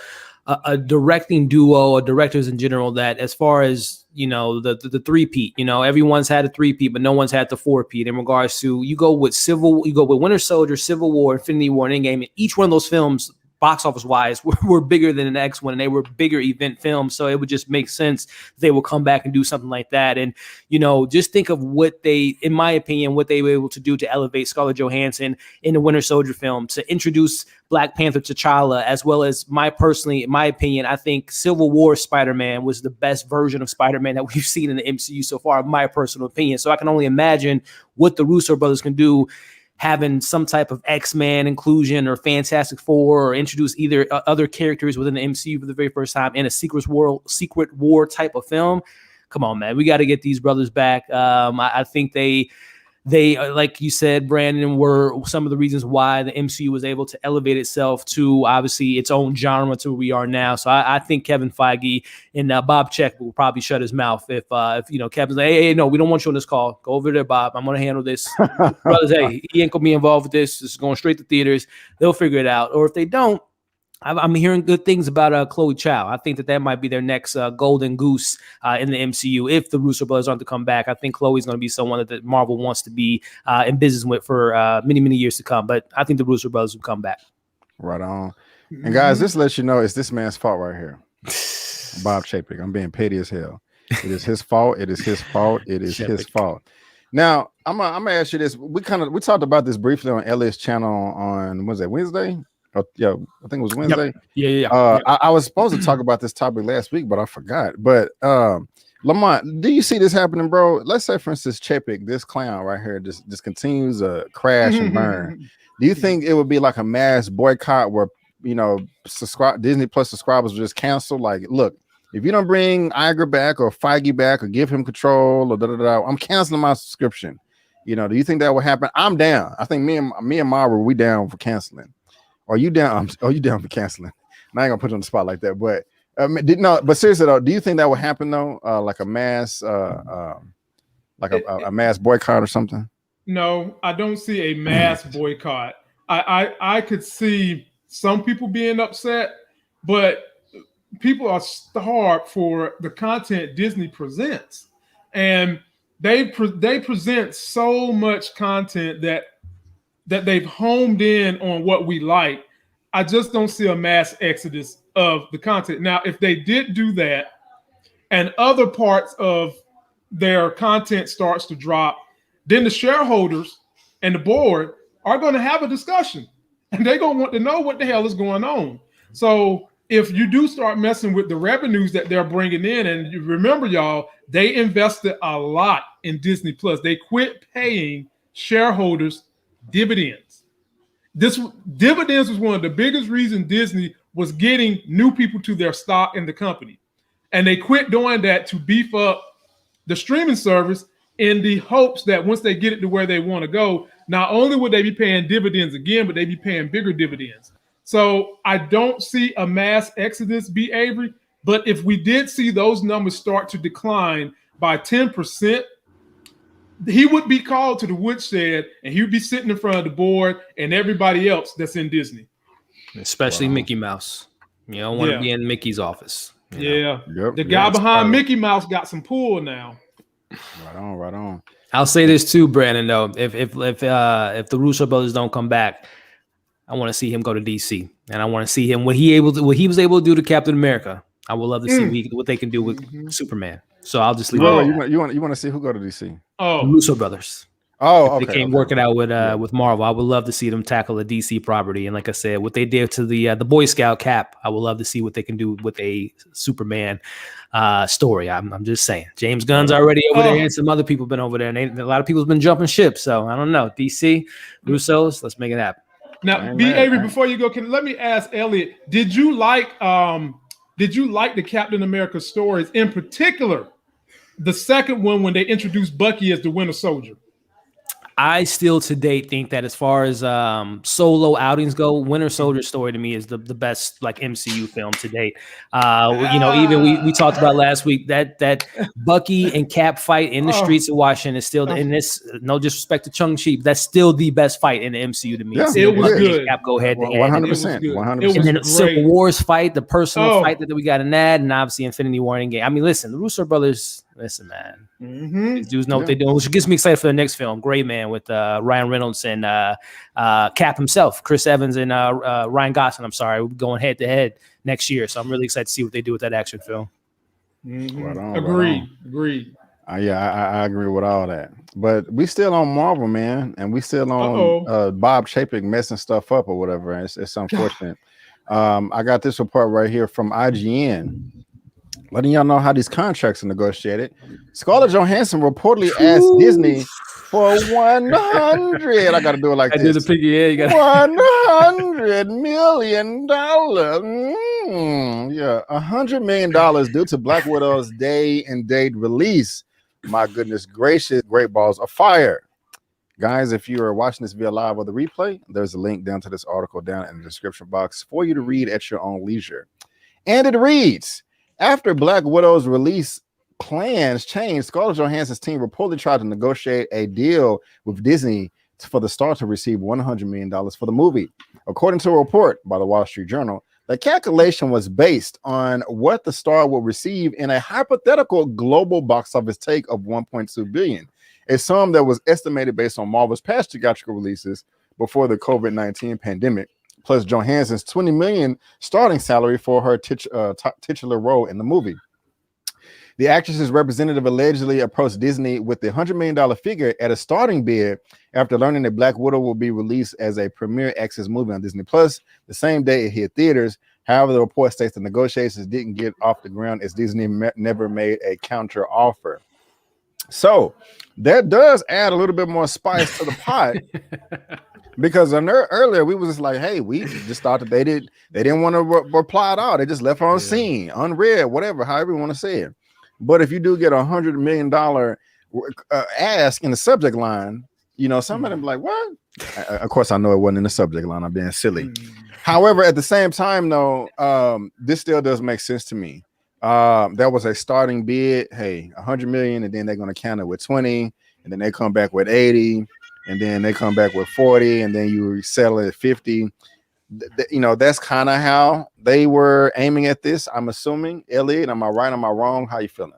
directing duo or directors in general that, as far as, you know, the three-peat, you know, everyone's had a three-peat, but no one's had the four-peat in regards to, you go with Winter Soldier, Civil War, Infinity War, and Endgame, and each one of those films, box office wise, were bigger than the next one, and they were bigger event films. So it would just make sense they will come back and do something like that. And, you know, just think of what they, in my opinion, what they were able to do to elevate Scarlett Johansson in the Winter Soldier film, to introduce Black Panther T'Challa, as well as in my opinion, I think Civil War Spider-Man was the best version of Spider-Man that we've seen in the MCU so far, in my personal opinion. So I can only imagine what the Russo brothers can do, having some type of X-Men inclusion or Fantastic Four, or introduce either other characters within the MCU for the very first time in a Secret War type of film. Come on, man. We got to get these brothers back. I think they, like you said, Brandon, were some of the reasons why the MCU was able to elevate itself to obviously its own genre to where we are now. So I think Kevin Feige and Bob Chapek will probably shut his mouth if you know, Kevin's like, hey, no, we don't want you on this call. Go over there, Bob. I'm going to handle this. Brothers, hey, he ain't going to be involved with this. This is going straight to theaters. They'll figure it out. Or if they don't, I'm hearing good things about Chloe Chow. I think that might be their next golden goose in the MCU. If the Russo brothers aren't to come back, I think Chloe's going to be someone that Marvel wants to be in business with for many, many years to come. But I think the Russo brothers will come back. Right on. And guys, this lets you know it's this man's fault right here. Bob Chapek. I'm being petty as hell. It is his fault. It is his fault. It is his fault. Now, I'm gonna ask you this. We talked about this briefly on Elliot's channel on, was that Wednesday? Yeah, I think it was Wednesday. Yep. Yeah. I was supposed to talk about this topic last week, but I forgot. But Lamont, do you see this happening, bro? Let's say, for instance, Chapek, this clown right here, just continues to crash and burn. Do you think it would be like a mass boycott where, you know, Disney Plus subscribers will just cancel? Like, look, if you don't bring Iger back or Feige back or give him control or I'm canceling my subscription. You know, do you think that will happen? I'm down. I think me and Mara, we down for canceling. Are you down? Are you down for canceling? And I ain't gonna put you on the spot like that, but but seriously though, do you think that will happen though? Like a mass, a mass boycott or something? No, I don't see a mass boycott. I could see some people being upset, but people are starved for the content Disney presents, and they present so much content that they've homed in on what we like. I just don't see a mass exodus of the content. Now, if they did do that and other parts of their content starts to drop, then the shareholders and the board are going to have a discussion, and they're going to want to know what the hell is going on. So if you do start messing with the revenues that they're bringing in, and you remember, y'all, they invested a lot in Disney Plus. They quit paying shareholders dividends. Dividends was one of the biggest reasons Disney was getting new people to their stock in the company. And they quit doing that to beef up the streaming service in the hopes that once they get it to where they want to go, not only would they be paying dividends again, but they be paying bigger dividends. So I don't see a mass exodus, B. Avery, but if we did see those numbers start to decline by 10%, he would be called to the woodshed and he would be sitting in front of the board and everybody else that's in Disney. Especially Mickey Mouse. You don't want to be in Mickey's office. Yeah. The guy behind Mickey Mouse got some pull now. Right on. I'll say this too, Brandon, though. If the Russo brothers don't come back, I want to see him go to DC. And I want to see him what he was able to do to Captain America. I would love to see what they can do with Superman. So I'll just leave it. You want to see who go to DC? The Russo brothers. Oh, okay. They can't work it out with Marvel. I would love to see them tackle a DC property. And like I said, what they did to the Boy Scout Cap, I would love to see what they can do with a Superman story. I'm just saying. James Gunn's already over there, and some other people have been over there, and a lot of people have been jumping ship. So I don't know. DC, Russos, let's make it happen. Now, B. Avery, before you go, let me ask Elliot, did you like the Captain America stories, in particular the second one when they introduced Bucky as the Winter Soldier? I still to date think that as far as solo outings go, Winter Soldier story to me is the best like MCU film to date. Even we talked about last week that Bucky and Cap fight in the streets of Washington is still in this. No disrespect to Shang Chi, that's still the best fight in the MCU to me. Yeah, it was good. Cap go head to head. 100%. 100%. And then the Civil Wars fight, the personal fight that we got in that, and obviously Infinity War Endgame. I mean, listen, the Russo brothers. Listen, man. These dudes know what they're doing, which gets me excited for the next film, Gray Man, with Ryan Reynolds and Cap himself, Chris Evans and Ryan Gosling. I'm sorry, we're going head to head next year, so I'm really excited to see what they do with that action film. Right on, Agreed. I agree with all that. But we still on Marvel, man, and we still on Bob Chapek messing stuff up or whatever. It's unfortunate. I got this report right here from IGN. Letting y'all know how these contracts are negotiated. Scarlett Johansson reportedly asked Disney for 100. I got to do it like this. I did the piggy. Yeah, you got $100 million. $100 million due to Black Widow's day and date release. My goodness gracious, great balls of fire. Guys, if you are watching this via live or the replay, there's a link down to this article down in the description box for you to read at your own leisure. And it reads, after Black Widow's release plans changed, Scarlett Johansson's team reportedly tried to negotiate a deal with Disney for the star to receive $100 million for the movie. According to a report by the Wall Street Journal, the calculation was based on what the star will receive in a hypothetical global box office take of $1.2 billion, a sum that was estimated based on Marvel's past theatrical releases before the COVID-19 pandemic, plus Johansson's $20 million starting salary for her titular role in the movie. The actress's representative allegedly approached Disney with the $100 million figure at a starting bid after learning that Black Widow will be released as a premiere access movie on Disney Plus the same day it hit theaters. However, the report states the negotiations didn't get off the ground as Disney never made a counter offer. So that does add a little bit more spice to the pot. Because earlier we was just like, hey, we just thought that they didn't want to reply at all. They just left her on scene, unread, whatever, however you want to say it. But if you do get $100 million ask in the subject line, some of them like, what? Of course, I know it wasn't in the subject line. I'm being silly. However, at the same time, though, this still does make sense to me. That was a starting bid. Hey, $100 million, and then they're going to counter with 20, and then they come back with 80. And then they come back with 40, and then you settle at 50. That's kind of how they were aiming at this, I'm assuming. Elliot, am I right? Am I wrong? How you feeling?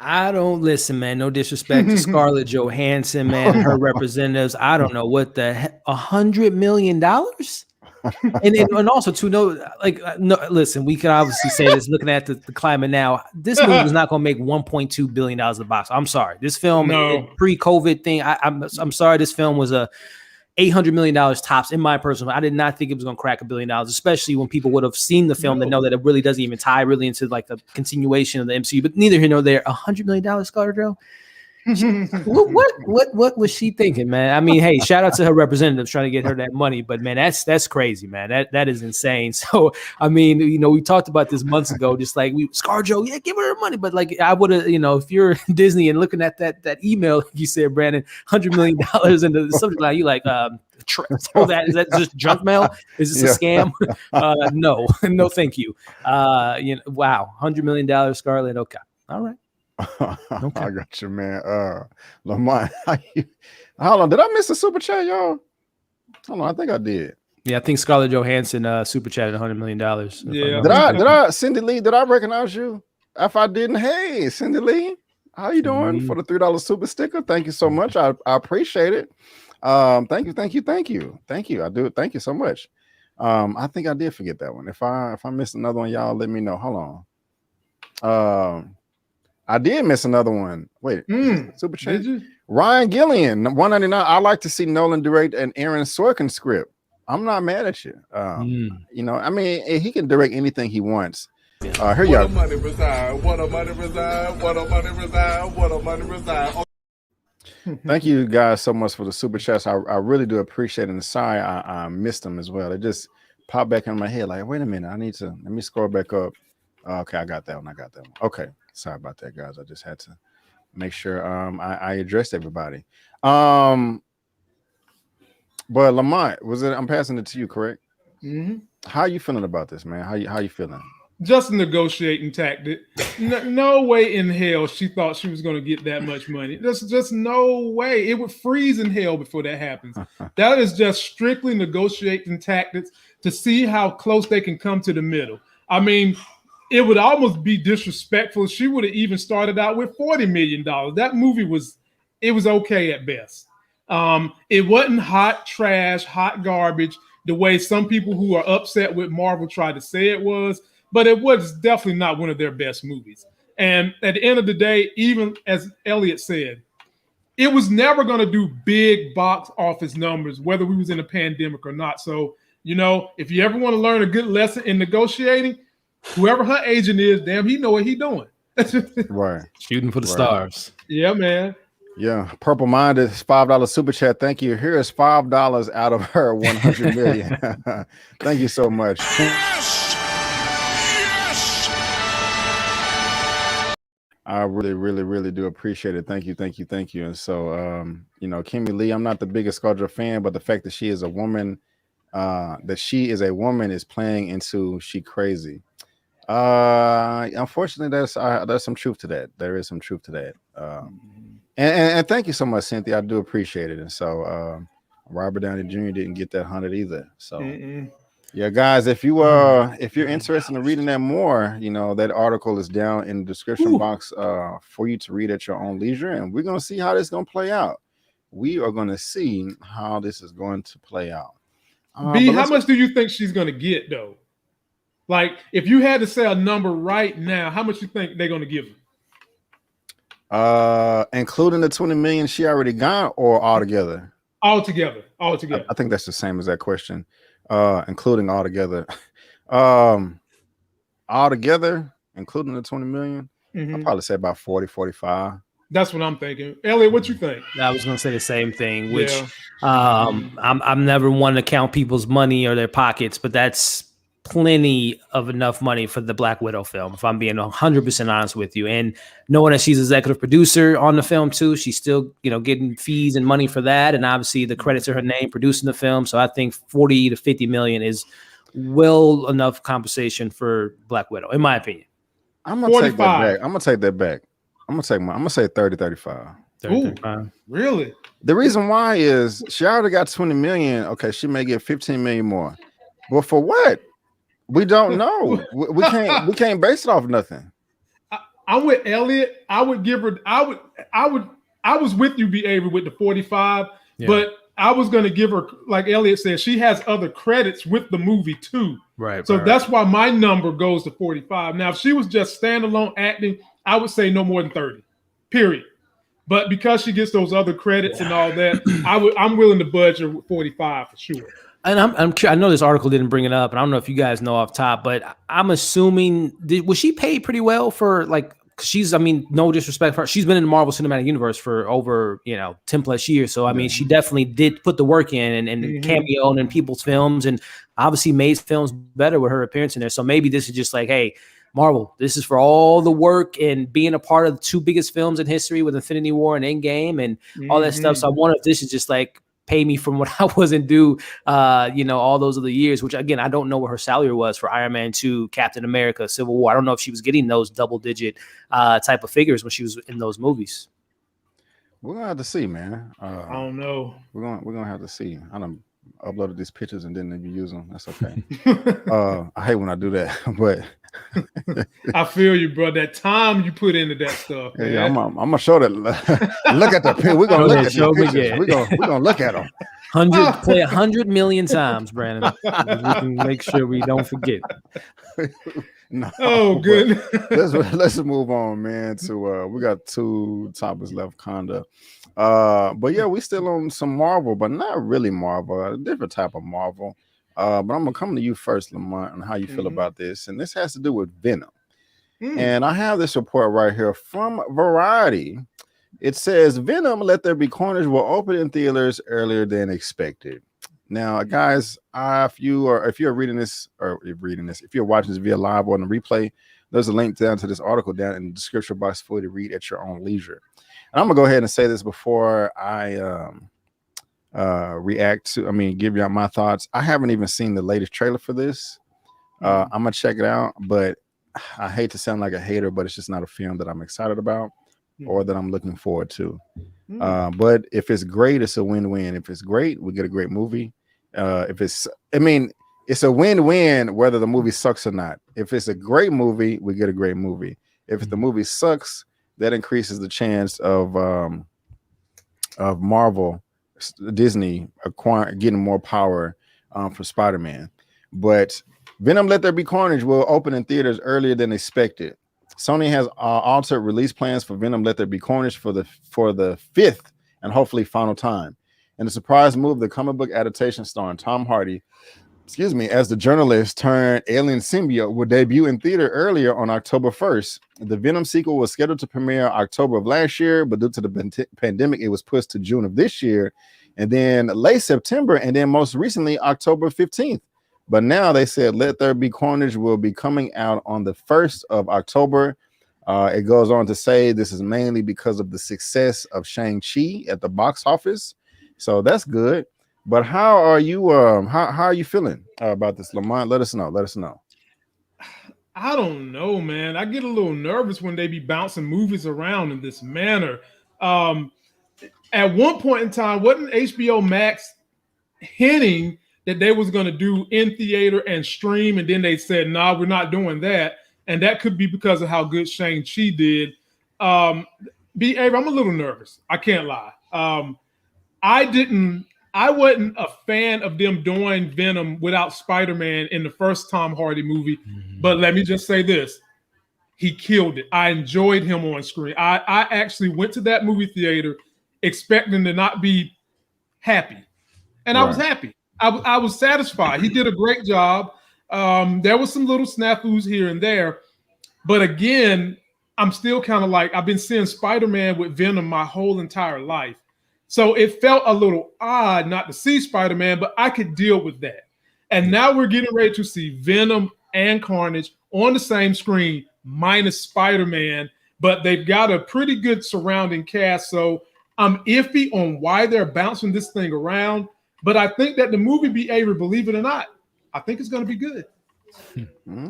I don't listen, man. No disrespect to Scarlett Johansson, man, her representatives. I don't know what the heck, $100 million? And also to know, listen, we can obviously say this looking at the climate now. This movie is not going to make $1.2 billion at the box. I'm sorry. This film, pre-COVID thing, I'm sorry. This film was a $800 million tops in my personal. I did not think it was going to crack $1 billion, especially when people would have seen the film that know that it really doesn't even tie really into like the continuation of the MCU. But neither here nor there. $100 million, Scarlett Joe. What was she thinking, man? I mean, hey, shout out to her representatives trying to get her that money, but man, that's crazy, man. That is insane. So I mean, we talked about this months ago, just like ScarJo, yeah, give her money, but like I would have, if you're Disney and looking at that email you said, Brandon, $100 million into the subject line, you like throw that. Is that just junk mail? Is this a scam? No, thank you. Wow, $100 million, Scarlett. Okay, all right. Okay. I got you, man. Lamont, hold on. Did I miss a super chat, y'all? Hold on, I think I did. Yeah, I think Scarlett Johansson super chatted $100 million. Yeah. Did I Cindy Lee? Did I recognize you? If I didn't, hey, Cindy Lee, how you doing for the $3 super sticker? Thank you so much. I appreciate it. Thank you. I do. Thank you so much. I think I did forget that one. If I missed another one, y'all let me know. Hold on. I did miss another one. Wait, super chat. Did you? Ryan Gillian, 199. I like to see Nolan direct an Aaron Sorkin script. I'm not mad at you. I mean, he can direct anything he wants. Here you go. Money reside. What a money reside. What a money reside. What a money reside. Thank you guys so much for the super chats. I really do appreciate it. And sorry, I missed them as well. It just popped back in my head. Like, wait a minute, let me scroll back up. Okay, I got that one. Okay. Sorry about that, guys. I just had to make sure I addressed everybody. But Lamont, I'm passing it to you, correct? Mm-hmm. How are you feeling about this, man? How you feeling? Just a negotiating tactic. No way in hell she thought she was going to get that much money. There's just no way. It would freeze in hell before that happens. That is just strictly negotiating tactics to see how close they can come to the middle. I mean, it would almost be disrespectful. She would have even started out with $40 million. That movie was okay at best. It wasn't hot trash, hot garbage, the way some people who are upset with Marvel tried to say it was, but it was definitely not one of their best movies. And at the end of the day, even as Elliot said, it was never going to do big box office numbers, whether we was in a pandemic or not. So, if you ever want to learn a good lesson in negotiating, whoever her agent is, damn, he know what he doing. Right. Shooting for the stars. Yeah, man. Yeah. Purple Minded, $5 super chat. Thank you. Here is $5 out of her 100 million. Thank you so much. Yes! I really, really, really do appreciate it. Thank you. And so, Kimmy Lee, I'm not the biggest ScarJo fan, but the fact that she is a woman, is playing into she crazy. Unfortunately, there's some truth to that. There is some truth to that. And thank you so much, Cynthia. I do appreciate it. And so, Robert Downey Jr. didn't get that 100 either. So, yeah, guys, if you're interested in reading that more, that article is down in the description box for you to read at your own leisure. And we're gonna see how this is gonna play out. We are gonna see how this is going to play out. B, how much do you think she's gonna get though? Like, if you had to say a number right now, how much you think they're gonna give her? Including the 20 million she already got, or altogether? Altogether. I think that's the same as that question. Including altogether. Altogether, including the 20 million, I'll probably say about 40, 45. That's what I'm thinking. Elliot, what you think? I was going to say the same thing, which I'm never one to count people's money or their pockets, but that's plenty of enough money for the Black Widow film, if I'm being 100% honest with you. And knowing that she's executive producer on the film too, she's still, getting fees and money for that. And obviously the credits are her name producing the film. So I think 40 to 50 million is well enough compensation for Black Widow, in my opinion. I'm going to take that back. I'm going to take that back. I'm going to say 30, 35. 30, 35. Really? The reason why is she already got 20 million. Okay, she may get 15 million more. But for what? We don't know. We can't base it off nothing. I'm with Elliot. I would give her. I was with you, B. Avery, with the 45, but I was going to give her, like Elliot said, she has other credits with the movie too. Right. So that's why my number goes to 45. Now, if she was just standalone acting, I would say no more than 30. Period. But because she gets those other credits and all that, I'm willing to budge her with 45 for sure. And I'm I know this article didn't bring it up, and I don't know if you guys know off top, but I'm assuming was she paid pretty well for, like, she's, I mean, no disrespect for her, she's been in the Marvel Cinematic Universe for over 10 plus years. So I mean, she definitely did put the work in and cameoed in people's films, and obviously made films better with her appearance in there. So maybe this is just like, hey, Marvel, this is for all the work and being a part of the 2 biggest films in history with Infinity War and Endgame and all that stuff. So I wonder if this is just like, pay me from what I wasn't due, all those other years, which again, I don't know what her salary was for Iron Man 2, Captain America, Civil War. I don't know if she was getting those double-digit type of figures when she was in those movies. We're gonna have to see, man. I don't know. We're gonna have to see. I done uploaded these pictures and didn't even use them. That's okay. I hate when I do that, but I feel you, bro. That time you put into that stuff. Yeah, I'm gonna show that. Look at the picture. We're gonna look at the pictures. We're gonna look at them. Play 100 million times, Brandon. We can make sure we don't forget. No, oh, good. Let's move on, man. To we got 2 topics left, kinda. But yeah, we still on some Marvel, but not really Marvel. A different type of Marvel. But I'm gonna come to you first, Lamont, on how you feel about this, and this has to do with Venom. And I have this report right here from Variety. It says Venom: Let There Be Carnage will open in theaters earlier than expected. Now, guys, if you're watching this via live or on the replay, there's a link down to this article down in the description box for you to read at your own leisure. And I'm gonna go ahead and say this before I give you my thoughts. I haven't even seen the latest trailer for this. I'm gonna check it out, but I hate to sound like a hater, but it's just not a film that I'm excited about or that I'm looking forward to. But if it's great, it's a win-win. If it's great, we get a great movie. It's a win-win whether the movie sucks or not. If it's a great movie, we get a great movie. If the movie sucks, that increases the chance of Marvel, Disney getting more power for Spider-Man. But Venom: Let There Be Carnage will open in theaters earlier than expected. Sony has altered release plans for Venom: Let There Be Carnage for the 5th and hopefully final time. In a surprise move, the comic book adaptation starring Tom Hardy, as the journalist turned alien symbiote, will debut in theater earlier on October 1st. The Venom sequel was scheduled to premiere October of last year, but due to the pandemic, it was pushed to June of this year, and then late September, and then most recently October 15th. But now they said Let There Be Carnage will be coming out on the 1st of October. It goes on to say this is mainly because of the success of Shang Chi at the box office. So that's good. But how are you how are you feeling about this, Lamont? Let us know. I don't know, man. I get a little nervous when they be bouncing movies around in this manner. At one point in time, wasn't HBO Max hinting that they was going to do in theater and stream, and then they said, nah, we're not doing that. And that could be because of how good Shang-Chi did. I'm a little nervous. I can't lie. I wasn't a fan of them doing Venom without Spider-Man in the first Tom Hardy movie. But let me just say this. He killed it. I enjoyed him on screen. I actually went to that movie theater expecting to not be happy. And I was happy. I was satisfied. He did a great job. There was some little snafus here and there. But again, I'm still kind of like, I've been seeing Spider-Man with Venom my whole entire life. So it felt a little odd not to see Spider-Man, but I could deal with that. And now we're getting ready to see Venom and Carnage on the same screen, minus Spider-Man. But they've got a pretty good surrounding cast. So I'm iffy on why they're bouncing this thing around. But I think that the movie be able, believe it or not, I think it's going to be good.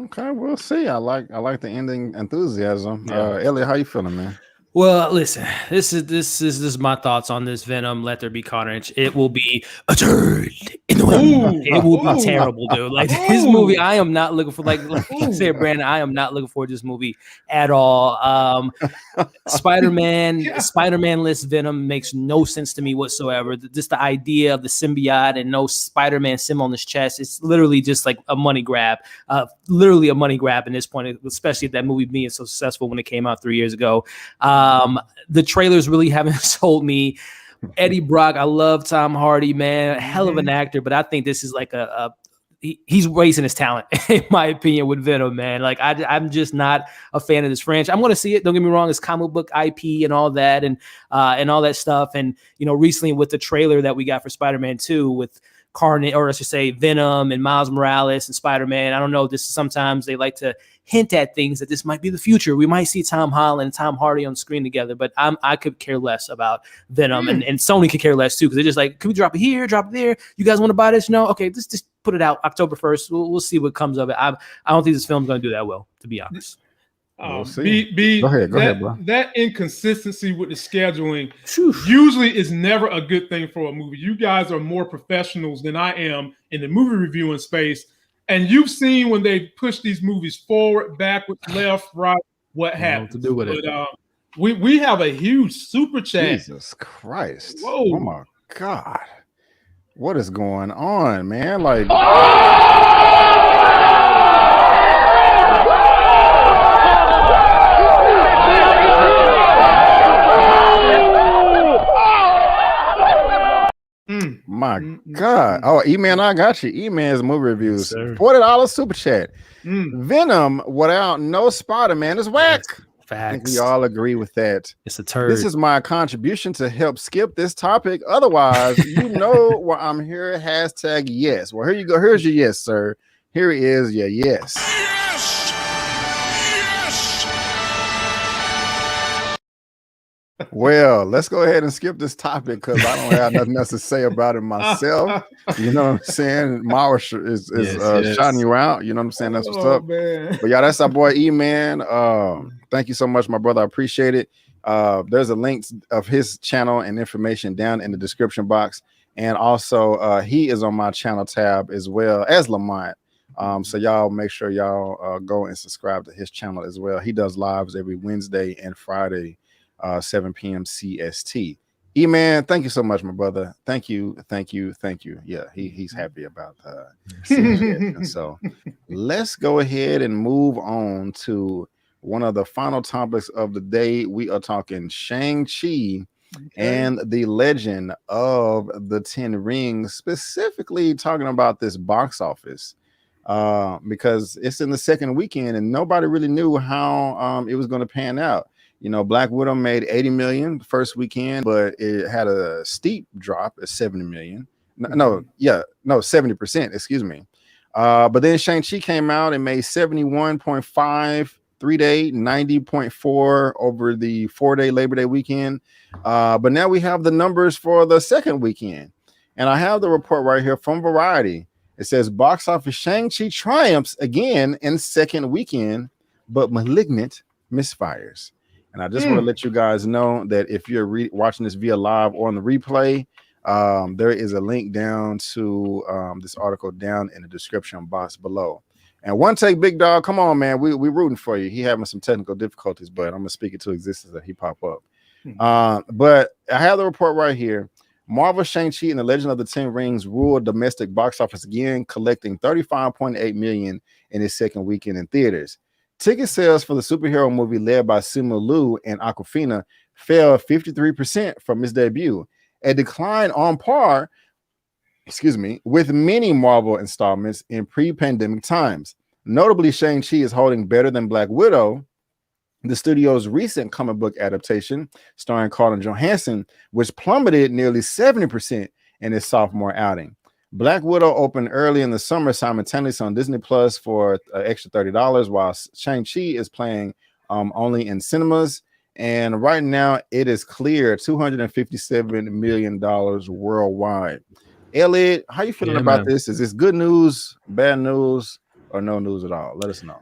Okay, we'll see. I like the ending enthusiasm. Elliot, how you feeling, man? Well, listen, this is my thoughts on this Venom: Let There Be Carnage. It will be a turd in the wind. It will be terrible, dude. Like this movie, I am not looking for. Like you said, Brandon, I am not looking forward to this movie at all. Spider-Man-less Venom makes no sense to me whatsoever. Just the idea of the symbiote and no Spider-Man symbol on his chest, it's literally just like a money grab. Literally a money grab in this point, especially that movie being so successful when it came out 3 years ago. The trailers really haven't sold me. Eddie Brock, I love Tom Hardy, man, hell of an actor, but I think this is like he's wasting his talent, in my opinion, with Venom, man. Like I'm just not a fan of this franchise. I'm going to see it. Don't get me wrong. It's comic book IP and all that, and all that stuff. And recently with the trailer that we got for Spider-Man 2 with Carnage, or I should say Venom and Miles Morales and Spider-Man. I don't know. This sometimes they like to hint at things that this might be the future. We might see Tom Holland and Tom Hardy on screen together, but I could care less about Venom, and Sony could care less too, because they're just like, can we drop it here, drop it there? You guys want to buy this? No, okay, let's just put it out October 1st. We'll see what comes of it. I don't think this film's going to do that well, to be honest. We'll see. Go ahead, bro. That inconsistency with the scheduling usually is never a good thing for a movie. You guys are more professionals than I am in the movie reviewing space. And you've seen when they push these movies forward, backwards, left, right, what happens. To do with it. We have a huge super chat. Jesus Christ. Whoa. Oh my God. What is going on, man? Like my God. Oh, Eman, I got you. Eman's movie reviews. Yes, $40 super chat. Venom without no Spider-Man is whack. Facts. I think we all agree with that. It's a turd. This is my contribution to help skip this topic. Otherwise, you know why I'm here. Hashtag yes. Well, here you go. Here's your yes, sir. Here is your yes. Well, let's go ahead and skip this topic because I don't have nothing else to say about it myself. You know what I'm saying? Mauer is shouting you out. You know what I'm saying? That's what's up. Man. But yeah, that's our boy Eman. Thank you so much, my brother. I appreciate it. There's a link of his channel and information down in the description box. And also, he is on my channel tab as well as Lamont. So y'all make sure y'all go and subscribe to his channel as well. He does lives every Wednesday and Friday. 7 p.m. CST. E-Man, thank you so much, my brother. Thank you. Yeah, he's happy about and so let's go ahead and move on to one of the final topics of the day. We are talking Shang-Chi and the Legend of the Ten Rings, specifically talking about this box office because it's in the second weekend and nobody really knew how it was going to pan out. Black Widow made 80 million the first weekend, but it had a steep drop at 70 million. 70%, excuse me. But then Shang-Chi came out and made 71.5 3-day, 90.4 over the 4-day Labor Day weekend. But now we have the numbers for the second weekend. And I have the report right here from Variety. It says box office Shang-Chi triumphs again in second weekend, but Malignant misfires. And I just want to let you guys know that if you're watching this via live or on the replay, there is a link down to this article down in the description box below. And OneTakeBigDog, come on, man. We rooting for you. He having some technical difficulties, but I'm going to speak it to existence that he pop up. But I have the report right here. Marvel Shang-Chi and the Legend of the Ten Rings ruled domestic box office again, collecting 35.8 million in its second weekend in theaters. Ticket sales for the superhero movie led by Simu Liu and Awkwafina fell 53% from its debut, a decline on par, with many Marvel installments in pre-pandemic times. Notably, Shang-Chi is holding better than Black Widow, the studio's recent comic book adaptation starring Scarlett Johansson, which plummeted nearly 70% in its sophomore outing. Black Widow opened early in the summer simultaneously on Disney Plus for an extra $30, while Shang-Chi is playing only in cinemas. And right now, it is clear $257 million worldwide. Elliot, how you feeling about this? Is this good news, bad news, or no news at all? Let us know.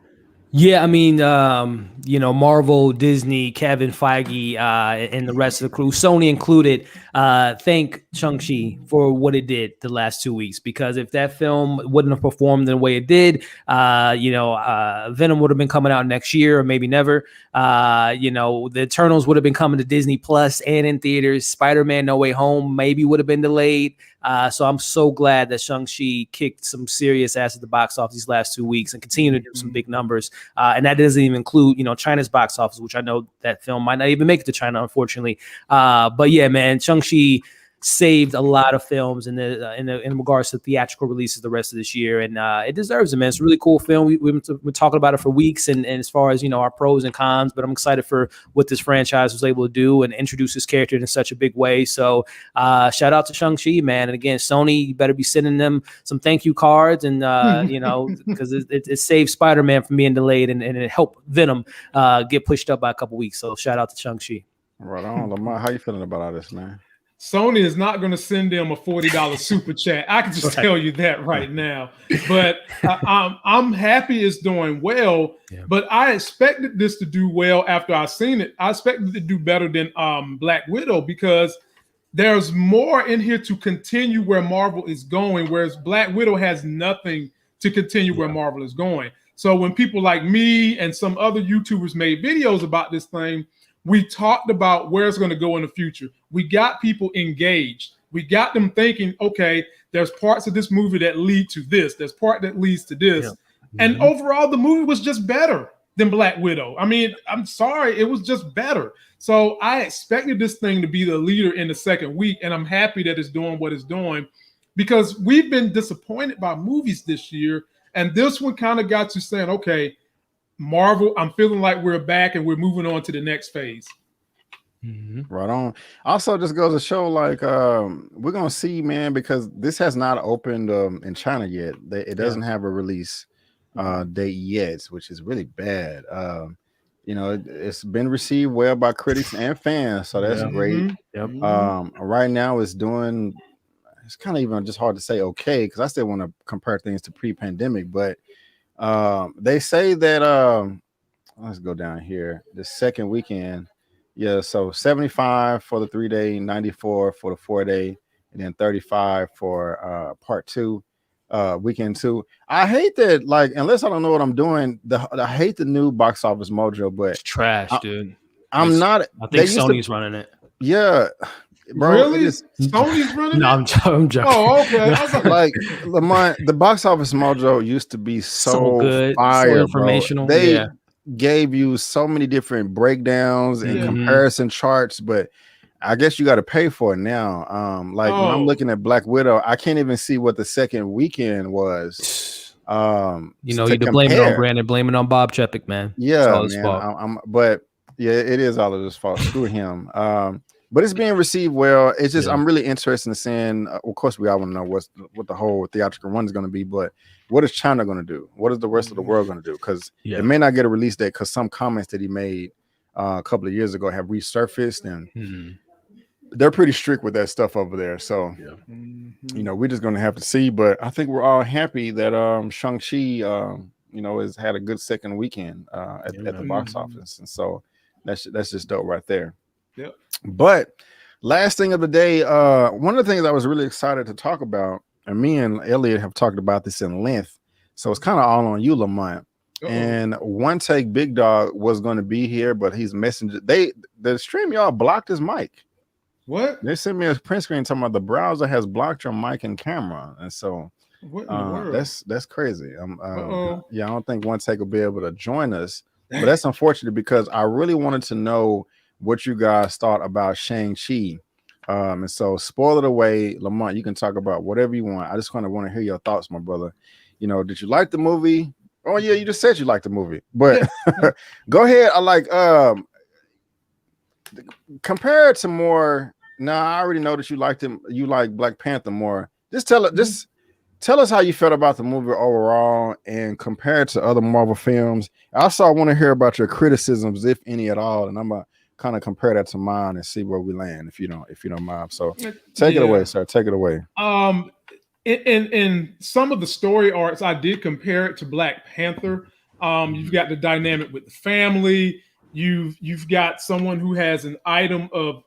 Yeah, I mean, Marvel, Disney, Kevin Feige, and the rest of the crew, Sony included, thank Shang-Chi for what it did the last 2 weeks. Because if that film wouldn't have performed the way it did, Venom would have been coming out next year or maybe never. The Eternals would have been coming to Disney Plus and in theaters. Spider-Man No Way Home maybe would have been delayed. So I'm so glad that Shang-Chi kicked some serious ass at the box office these last 2 weeks and continue to do some big numbers. And that doesn't even include, China's box office, which I know that film might not even make it to China, unfortunately. But yeah, man, Shang-Chi saved a lot of films in regards to theatrical releases the rest of this year, and it deserves it, man. It's a really cool film. We've been talking about it for weeks, and as far as our pros and cons, but I'm excited for what this franchise was able to do and introduce this character in such a big way. So shout out to Shang-Chi, man. And again, Sony, you better be sending them some thank you cards, and because it saved Spider-Man from being delayed, and it helped Venom get pushed up by a couple weeks. So shout out to Shang-Chi. Right on, Lamont. How you feeling about all this, man? Sony is not going to send them a $40 super chat. I can just tell you that right now. But I'm happy it's doing well. Yeah. But I expected this to do well after I seen it. I expected it to do better than Black Widow, because there's more in here to continue where Marvel is going, whereas Black Widow has nothing to continue where Marvel is going. So when people like me and some other YouTubers made videos about this thing, we talked about where it's going to go in the future. We got people engaged. We got them thinking, okay, there's parts of this movie that lead to this. There's part that leads to this. Yeah. And overall, the movie was just better than Black Widow. I mean, I'm sorry, it was just better. So I expected this thing to be the leader in the second week, and I'm happy that it's doing what it's doing, because we've been disappointed by movies this year, and this one kind of got you saying, okay, Marvel, I'm feeling like we're back and we're moving on to the next phase. Right on. Also, just goes to show, like, we're gonna see, man, because this has not opened in China yet. It doesn't have a release date yet, which is really bad. It's been received well by critics and fans, so that's great. Right now, it's kind of even just hard to say okay, because I still want to compare things to pre-pandemic, but they say that let's go down here. The second weekend, so 75 for the 3-day, 94 for the 4-day, and then 35 for part 2, weekend 2. I hate that, like, unless I don't know what I'm doing, I hate the new Box Office Mojo, but it's trash, dude. I think Sony's running it. Yeah. Bro, really? Sony's running it? No, I'm joking. Oh, okay. I was like, Lamont, the Box Office Mojo used to be so good, fire, so informational. Bro. They gave you so many different breakdowns and comparison charts, but I guess you got to pay for it now. When I'm looking at Black Widow, I can't even see what the second weekend was. You either blame it on Brandon, blame it on Bob Chapek, man. Yeah, man. But yeah, it is all of his fault. Screw him. But it's being received well. It's just I'm really interested in seeing. Of course, we all want to know what the whole theatrical run is going to be. But what is China going to do? What is the rest of the world going to do? Because it may not get a release date, because some comments that he made a couple of years ago have resurfaced, and they're pretty strict with that stuff over there. So we're just going to have to see. But I think we're all happy that Shang-Chi has had a good second weekend at the box office, and so that's just dope right there. Yep. But last thing of the day, one of the things I was really excited to talk about, and me and Elliot have talked about this in length, so it's kind of all on you, Lamont. And OneTakeBigDog was going to be here, but he's messaging. The stream y'all blocked his mic. What? They sent me a print screen talking about the browser has blocked your mic and camera, and so what in the world? That's crazy. I don't think OneTake will be able to join us, but that's unfortunate, because I really wanted to know what you guys thought about Shang-Chi. And so, spoil it away, Lamont. You can talk about whatever you want. I just kind of want to hear your thoughts, my brother. Did you like the movie? Oh yeah, you just said you liked the movie, but go ahead. I like compare it to more. Nah, I already know that you liked him. You like Black Panther more. Just tell us how you felt about the movie overall, and compare it to other Marvel films. Also, I want to hear about your criticisms, if any at all, and I'm gonna kind of compare that to mine and see where we land, if you don't mind. So take it away, sir. Take it away. In some of the story arcs, I did compare it to Black Panther. You've got the dynamic with the family. You've got someone who has an item of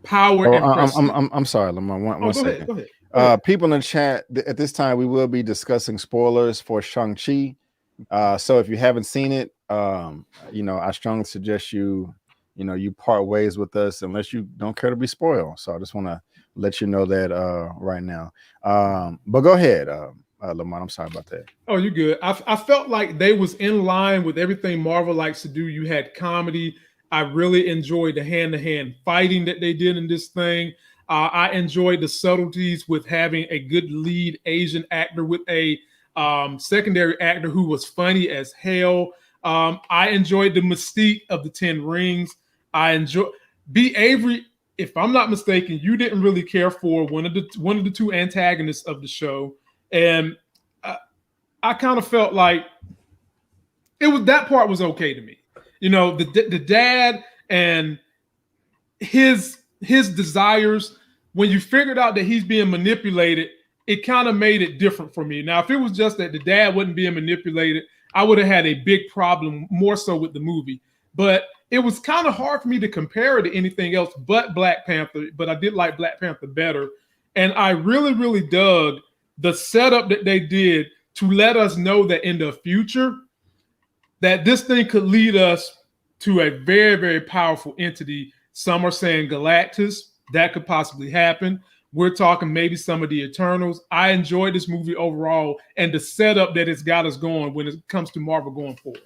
power. I'm sorry, Lamont. One second. Go ahead. People in the chat, at this time we will be discussing spoilers for Shang-Chi. So if you haven't seen it, I strongly suggest you part ways with us unless you don't care to be spoiled. So I just want to let you know that right now. But go ahead, Lamont. I'm sorry about that. Oh, you're good. I felt like they was in line with everything Marvel likes to do. You had comedy. I really enjoyed the hand-to-hand fighting that they did in this thing. I enjoyed the subtleties with having a good lead Asian actor with a secondary actor who was funny as hell. I enjoyed the mystique of the 10 Rings. I enjoy B. Avery. If I'm not mistaken, you didn't really care for one of the two antagonists of the show, and I kind of felt like that part was okay to me. You know, the dad and his desires. When you figured out that he's being manipulated, it kind of made it different for me. Now, if it was just that the dad wasn't being manipulated, I would have had a big problem more so with the movie. But it was kind of hard for me to compare it to anything else but Black Panther. But I did like Black Panther better. And I really, really dug the setup that they did to let us know that in the future, that this thing could lead us to a very, very powerful entity. Some are saying Galactus. That could possibly happen. We're talking maybe some of the Eternals. I enjoyed this movie overall and the setup that it's got us going when it comes to Marvel going forward.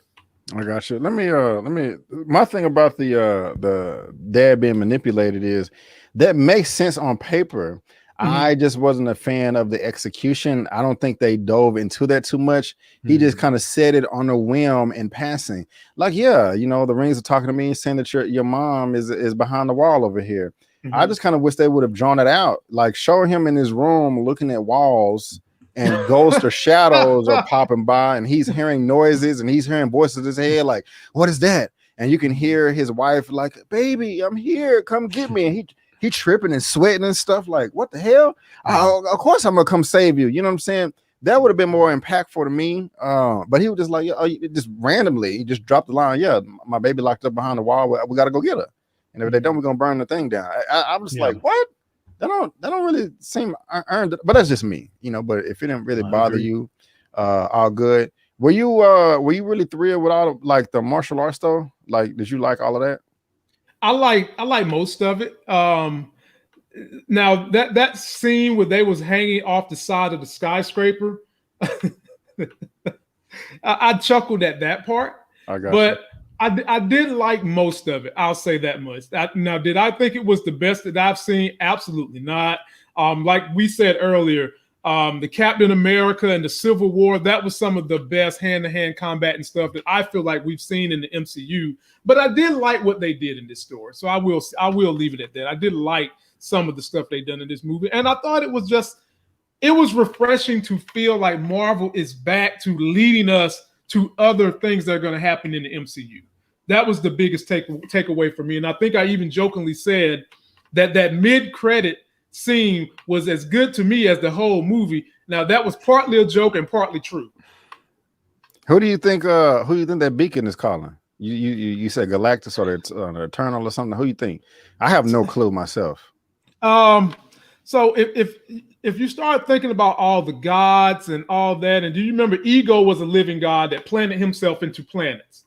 I got you. Let me. My thing about the dad being manipulated is that makes sense on paper. I just wasn't a fan of the execution. I don't think they dove into that too much. He just kind of said it on a whim in passing. Like, yeah, you know, the rings are talking to me saying that your mom is behind the wall over here. I just kind of wish they would have drawn it out. Like, show him in his room looking at walls and ghosts or shadows are popping by and he's hearing noises and he's hearing voices in his head like, what is that? And you can hear his wife like, baby, I'm here. Come get me. And he tripping and sweating and stuff like, what the hell? Of course I'm gonna come save you. You know what I'm saying? That would have been more impactful to me. But he was just like, just randomly, he just dropped the line. Yeah, my baby locked up behind the wall. We got to go get her. And if they don't, we're gonna burn the thing down. I was like, what? That don't really seem earned. But that's just me, you know. But if it didn't really bother you, all good. Were you really thrilled with all of, like the martial arts though? Like, did you like all of that? I like most of it. Now that scene where they was hanging off the side of the skyscraper, I chuckled at that part. But I did like most of it. I'll say that much. Now, did I think it was the best that I've seen? Absolutely not. Like we said earlier, the Captain America and the Civil War, that was some of the best hand-to-hand combat and stuff that I feel like we've seen in the MCU. But I did like what they did in this story. So I will leave it at that. I did like some of the stuff they done in this movie. And I thought it was refreshing to feel like Marvel is back to leading us to other things that are going to happen in the MCU. That was the biggest takeaway for me. And I think I even jokingly said that mid-credit scene was as good to me as the whole movie. Now, that was partly a joke and partly true. Who do you think that beacon is calling? You said Galactus or the Eternal or something. Who you think? I have no clue myself. So if you start thinking about all the gods and all that, and do you remember Ego was a living god that planted himself into planets?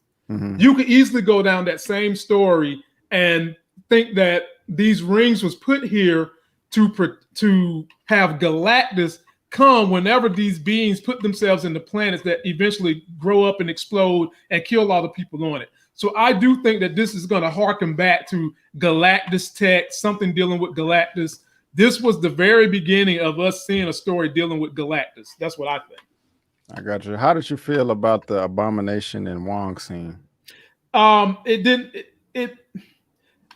You could easily go down that same story and think that these rings was put here to have Galactus come whenever these beings put themselves into planets that eventually grow up and explode and kill all the people on it. So I do think that this is going to harken back to Galactus tech, something dealing with Galactus. This was the very beginning of us seeing a story dealing with Galactus. That's what I think. I got you. How did you feel about the Abomination and Wong scene?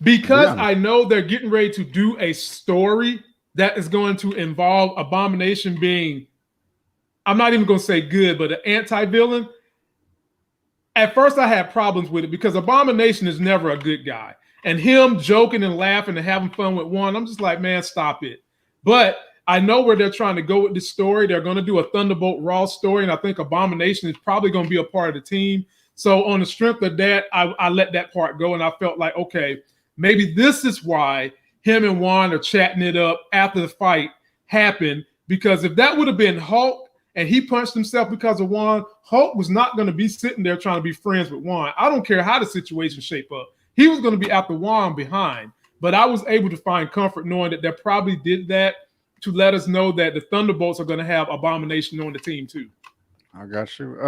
Because I know they're getting ready to do a story that is going to involve Abomination being, I'm not even going to say good, but an anti-villain. At first I had problems with it because Abomination is never a good guy. And him joking and laughing and having fun with Wong, I'm just like, man, stop it. But I know where they're trying to go with this story. They're going to do a Thunderbolt Raw story, and I think Abomination is probably going to be a part of the team. So on the strength of that, I let that part go, and I felt like, okay, maybe this is why him and Wong are chatting it up after the fight happened, because if that would have been Hulk and he punched himself because of Wong, Hulk was not going to be sitting there trying to be friends with Wong. I don't care how the situation shape up. He was going to be after Wong behind. But I was able to find comfort knowing that they probably did that to let us know that the Thunderbolts are going to have Abomination on the team too. I got you.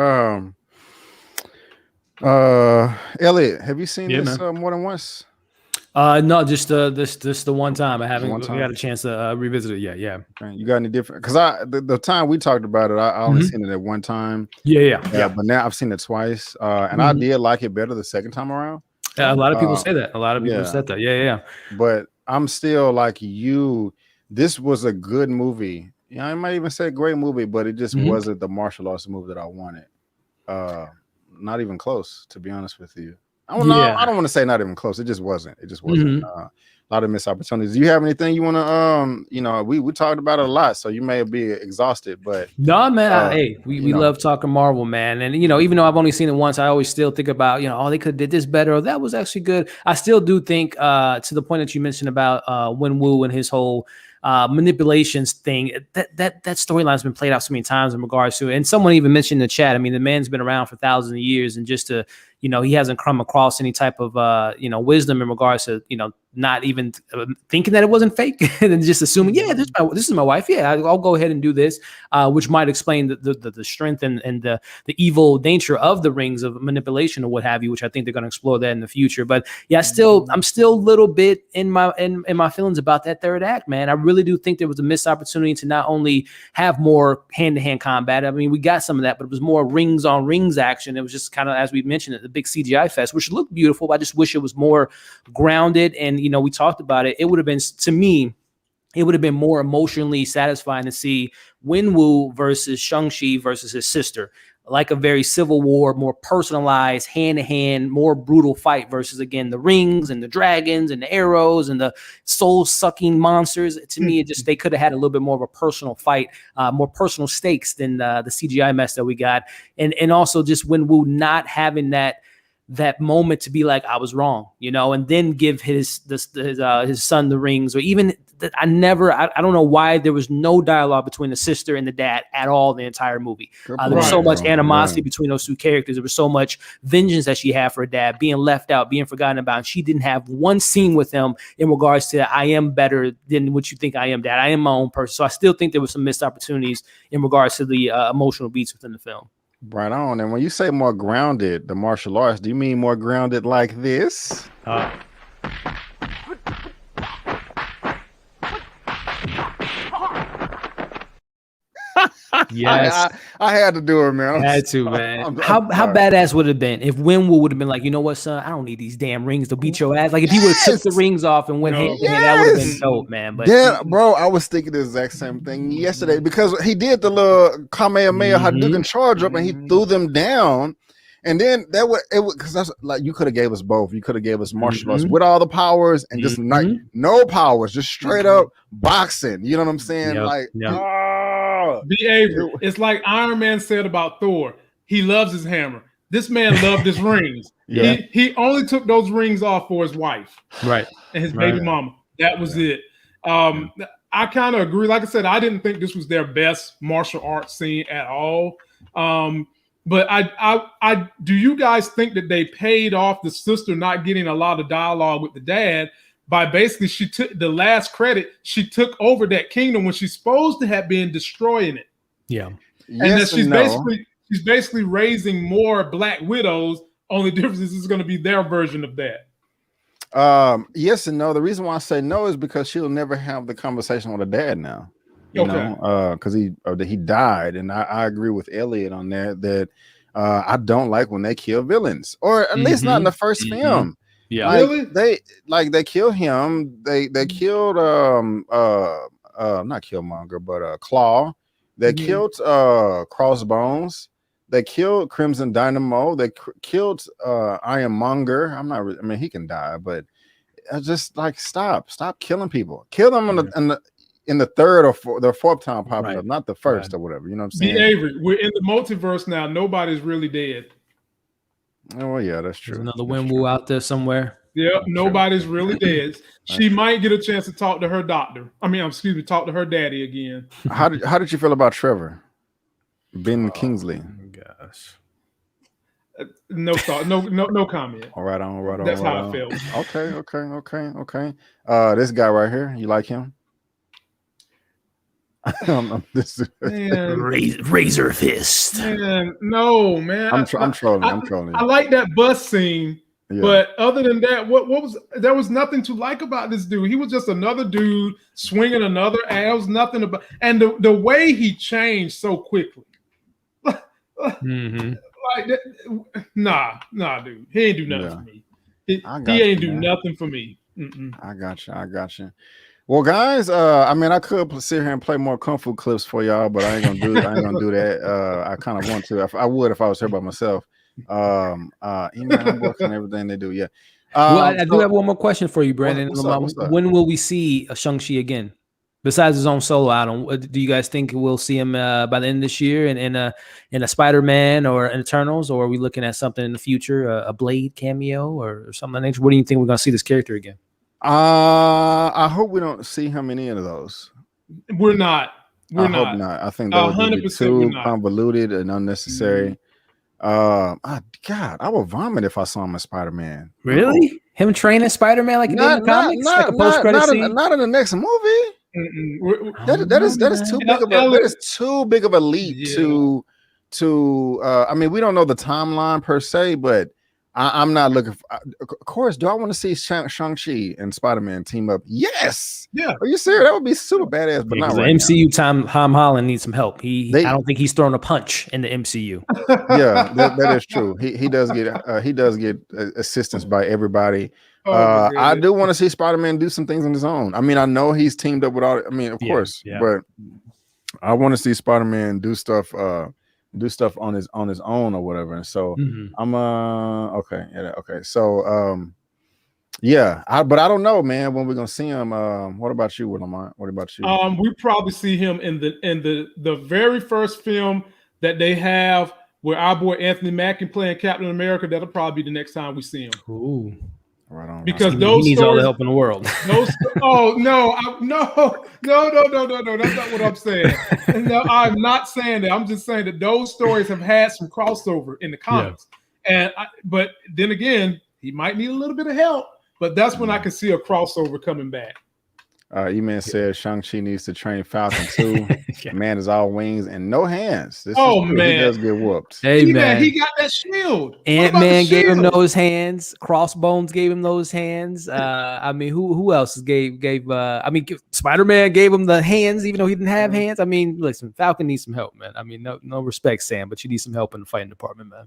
Elliot, have you seen this more than once? No, just the one time. I haven't had a chance to revisit it yet. Yeah. Okay. You got any different? Because the time we talked about it, I only seen it at one time. Yeah. But now I've seen it twice, and I did like it better the second time around. A lot of people say that. A lot of people said that. Yeah. But I'm still like you. This was a good movie. Yeah, I might even say a great movie, but it just wasn't the martial arts movie that I wanted. Not even close, to be honest with you. I don't want to say not even close. It just wasn't. A lot of missed opportunities. Do you have anything you want to we talked about it a lot, so you may be exhausted, but no, man. We love talking Marvel, man. And even though I've only seen it once, I always still think about, they could have did this better, or that was actually good. I still do think to the point that you mentioned about Wenwu and his whole manipulations thing, that storyline's been played out so many times in regards to it. And someone even mentioned in the chat, I mean, the man's been around for thousands of years, and just to he hasn't come across any type of wisdom in regards to not even thinking that it wasn't fake and just assuming this is my wife, I'll go ahead and do this, which might explain the strength and the evil nature of the rings of manipulation or what have you, which I think they're going to explore that in the future. But I'm still a little bit in my feelings about that third act, man. I really do think there was a missed opportunity to not only have more hand-to-hand combat. I mean, we got some of that, but it was more rings on rings action. It was just kind of, as we mentioned, the big CGI fest, which looked beautiful. But I just wish it was more grounded. And we talked about it. It would have been, to me, it would have been more emotionally satisfying to see Wenwu versus Shang-Chi versus his sister, like a very Civil War, more personalized, hand-to-hand, more brutal fight versus, again, the rings and the dragons and the arrows and the soul-sucking monsters. To me, they could have had a little bit more of a personal fight, more personal stakes than the CGI mess that we got. And also just Wenwu not having that moment to be like, I was wrong, and then give his son the rings, or even I don't know why there was no dialogue between the sister and the dad at all the entire movie. There was so much animosity between those two characters. There was so much vengeance that she had for her dad, being left out, being forgotten about. And she didn't have one scene with him in regards to, I am better than what you think I am, Dad. I am my own person. So I still think there was some missed opportunities in regards to the emotional beats within the film. Right on. And when you say more grounded, the martial arts, do you mean more grounded like this? Yes, I had to do it, man. I had to, man. How badass would it have been if Wenwu would have been like, you know what, son, I don't need these damn rings to beat your ass. Like if he would have took the rings off and went hand to hand, that would have been dope, man. But bro, I was thinking the exact same thing yesterday, because he did the little Kamehameha Hadouken charge up and he threw them down. And then because that's like, you could have gave us both. You could have gave us martial arts with all the powers and just no powers, just straight up boxing. You know what I'm saying? Be able. It's like Iron Man said about Thor. He loves his hammer. This man loved his rings. He only took those rings off for his wife, right, and his baby mama. That was it. I kind of agree. Like I said, I didn't think this was their best martial arts scene at all. But I do you guys think that they paid off the sister not getting a lot of dialogue with the dad by basically she took the last credit, she took over that kingdom when she's supposed to have been destroying it. Yeah. And that she's basically raising more Black Widows. Only difference is it's going to be their version of that. Yes and no. The reason why I say no is because she'll never have the conversation with her dad now. You know, because he died, and I agree with Elliot on that I don't like when they kill villains, or at least not in the first film. Yeah, really? They killed him. They killed not Killmonger, but Claw. They killed Crossbones. They killed Crimson Dynamo. They killed Ironmonger. I mean, he can die, but just like stop killing people. Kill them in the third or fourth time popping up, not the first or whatever. You know what I'm saying? Be Avery, we're in the multiverse now. Nobody's really dead. Oh well, yeah, that's true. There's another Wenwu out there somewhere. Yeah, nobody's really dead. She might get a chance to talk to her doctor. Talk to her daddy again. How did you feel about Trevor? Ben Kingsley. Gosh. No thought, no comment. All right. That's how I felt. Okay. This guy right here, you like him? Razor fist. Man, no, man. I'm trolling. I like that bus scene Yeah. But other than that, there was nothing to like about this dude. He was just another dude swinging another ass. Nothing about, and the way he changed so quickly. Mm-hmm. Like, nah, dude. He ain't do nothing for me. He ain't do nothing for me. I got you. Well, guys, I mean, I could sit here and play more kung fu clips for y'all, but I ain't gonna do that. I kind of want to. I would if I was here by myself. I'm working on everything they do. Yeah. Well, I do have one more question for you, Brandon. What's up? When will we see Shang-Chi again? Besides his own solo album, do you guys think we'll see him by the end of this year in a Spider-Man or an Eternals, or are we looking at something in the future, a Blade cameo or something like that? What do you think we're gonna see this character again? I hope we don't see him in any of those. We're not. I hope not. I think that would be too convoluted and unnecessary. God, I would vomit if I saw him as Spider-Man. Really? No. Him training Spider-Man like in the comics, like a post-credit scene? Not in the next movie. That is too big of a leap to I mean, we don't know the timeline per se, but I'm not looking for, of course, do I want to see Shang-Chi and Spider-Man team up? Yes. Yeah. Are you serious? That would be super badass, but not right the MCU now. Tom Holland needs some help. I don't think he's throwing a punch in the MCU. Yeah, that is true. He does get assistance by everybody. I do want to see Spider-Man do some things on his own. I mean, I know he's teamed up with all, I mean, of course, but I want to see Spider-Man do stuff on his own or whatever. And so I'm okay. So but I don't know, man, when we're gonna see him. What about you, Lamont? What about you? We probably see him in the very first film that they have where our boy Anthony Mackie playing Captain America. That'll probably be the next time we see him. Ooh. Right on. Because he needs all the help in the world. No, that's not what I'm saying. No, I'm not saying that. I'm just saying that those stories have had some crossover in the comics. Yeah. But then again, he might need a little bit of help. But that's when I can see a crossover coming back. Eman says Shang-Chi needs to train Falcon too. Man is all wings and no hands. Man, he does get whooped. Hey man, he got that shield. Ant-Man gave him those hands. Crossbones gave him those hands. I mean, who else gave? I mean, Spider-Man gave him the hands, even though he didn't have hands. I mean, listen, Falcon needs some help, man. I mean, no respect, Sam, but you need some help in the fighting department, man.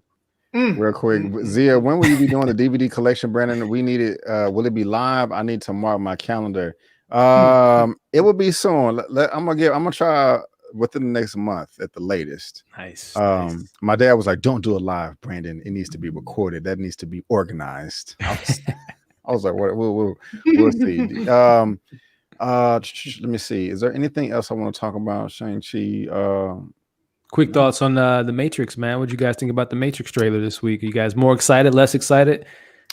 Real quick, Zia, when will you be doing the DVD collection, Brandon? We need it. Will it be live? I need to mark my calendar. It will be soon. I'm gonna try within the next month at the latest. Nice. My dad was like, "Don't do it live, Brandon. It needs to be recorded. That needs to be organized." I was like, "What? We'll see." Let me see. Is there anything else I want to talk about? Shang-Chi. Quick thoughts on the Matrix, man. What do you guys think about the Matrix trailer this week? Are you guys more excited, less excited?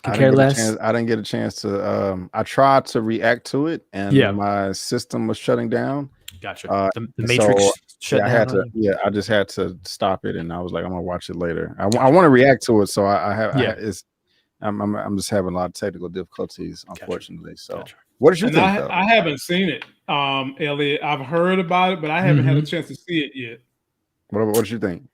I didn't get a chance to. I tried to react to it, and my system was shutting down. Gotcha. The Matrix shut down. I just had to stop it, and I was like, I'm gonna watch it later. I want to react to it, so I'm just having a lot of technical difficulties, unfortunately. Gotcha. So, what did you think? I haven't seen it, Elliot. I've heard about it, but I haven't had a chance to see it yet. What did you think?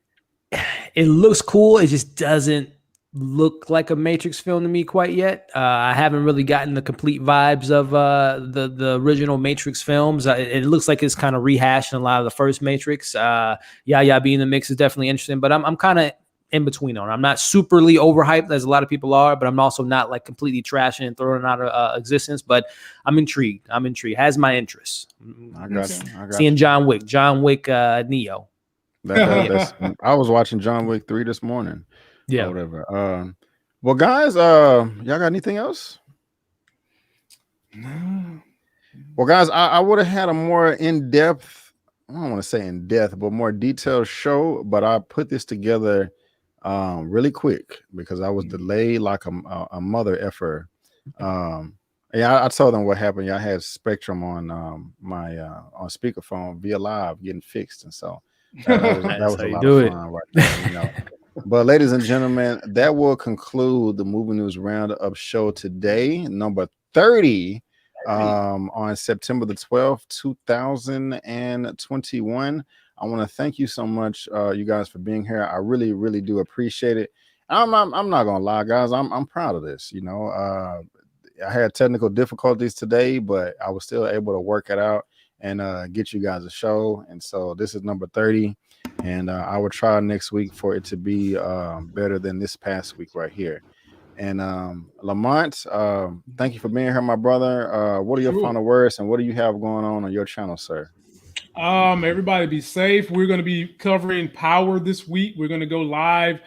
It looks cool. It just doesn't look like a Matrix film to me quite yet. I haven't really gotten the complete vibes of the original Matrix films. It looks like it's kind of rehashing a lot of the first Matrix. Yaya being in the mix is definitely interesting, but I'm kind of in between on it. I'm not superly overhyped as a lot of people are, but I'm also not like completely trashing and throwing out of existence. But I'm intrigued. Has my interest. I got seeing John Wick, Neo. I was watching John Wick 3 this morning. Yeah, whatever. Well, guys, y'all got anything else? No. Well, guys, I would have had a more in-depth, I don't want to say in-depth, but more detailed show, but I put this together really quick because I was delayed like a mother effer. I told them what happened. I had Spectrum on my on speakerphone via live getting fixed, and so that was a lot of fun right there, you know. But ladies and gentlemen, that will conclude the Movie News Roundup show today, number 30, on September the 12th, 2021. I want to thank you so much, you guys, for being here. I really, really do appreciate it. I'm not gonna lie, guys. I'm proud of this. You know, I had technical difficulties today, but I was still able to work it out and get you guys a show. And so this is number 30, and I will try next week for it to be better than this past week right here. And Lamont, thank you for being here, my brother. What are your final words, and what do you have going on your channel, sir? Everybody be safe. We're going to be covering Power this week. We're going to go live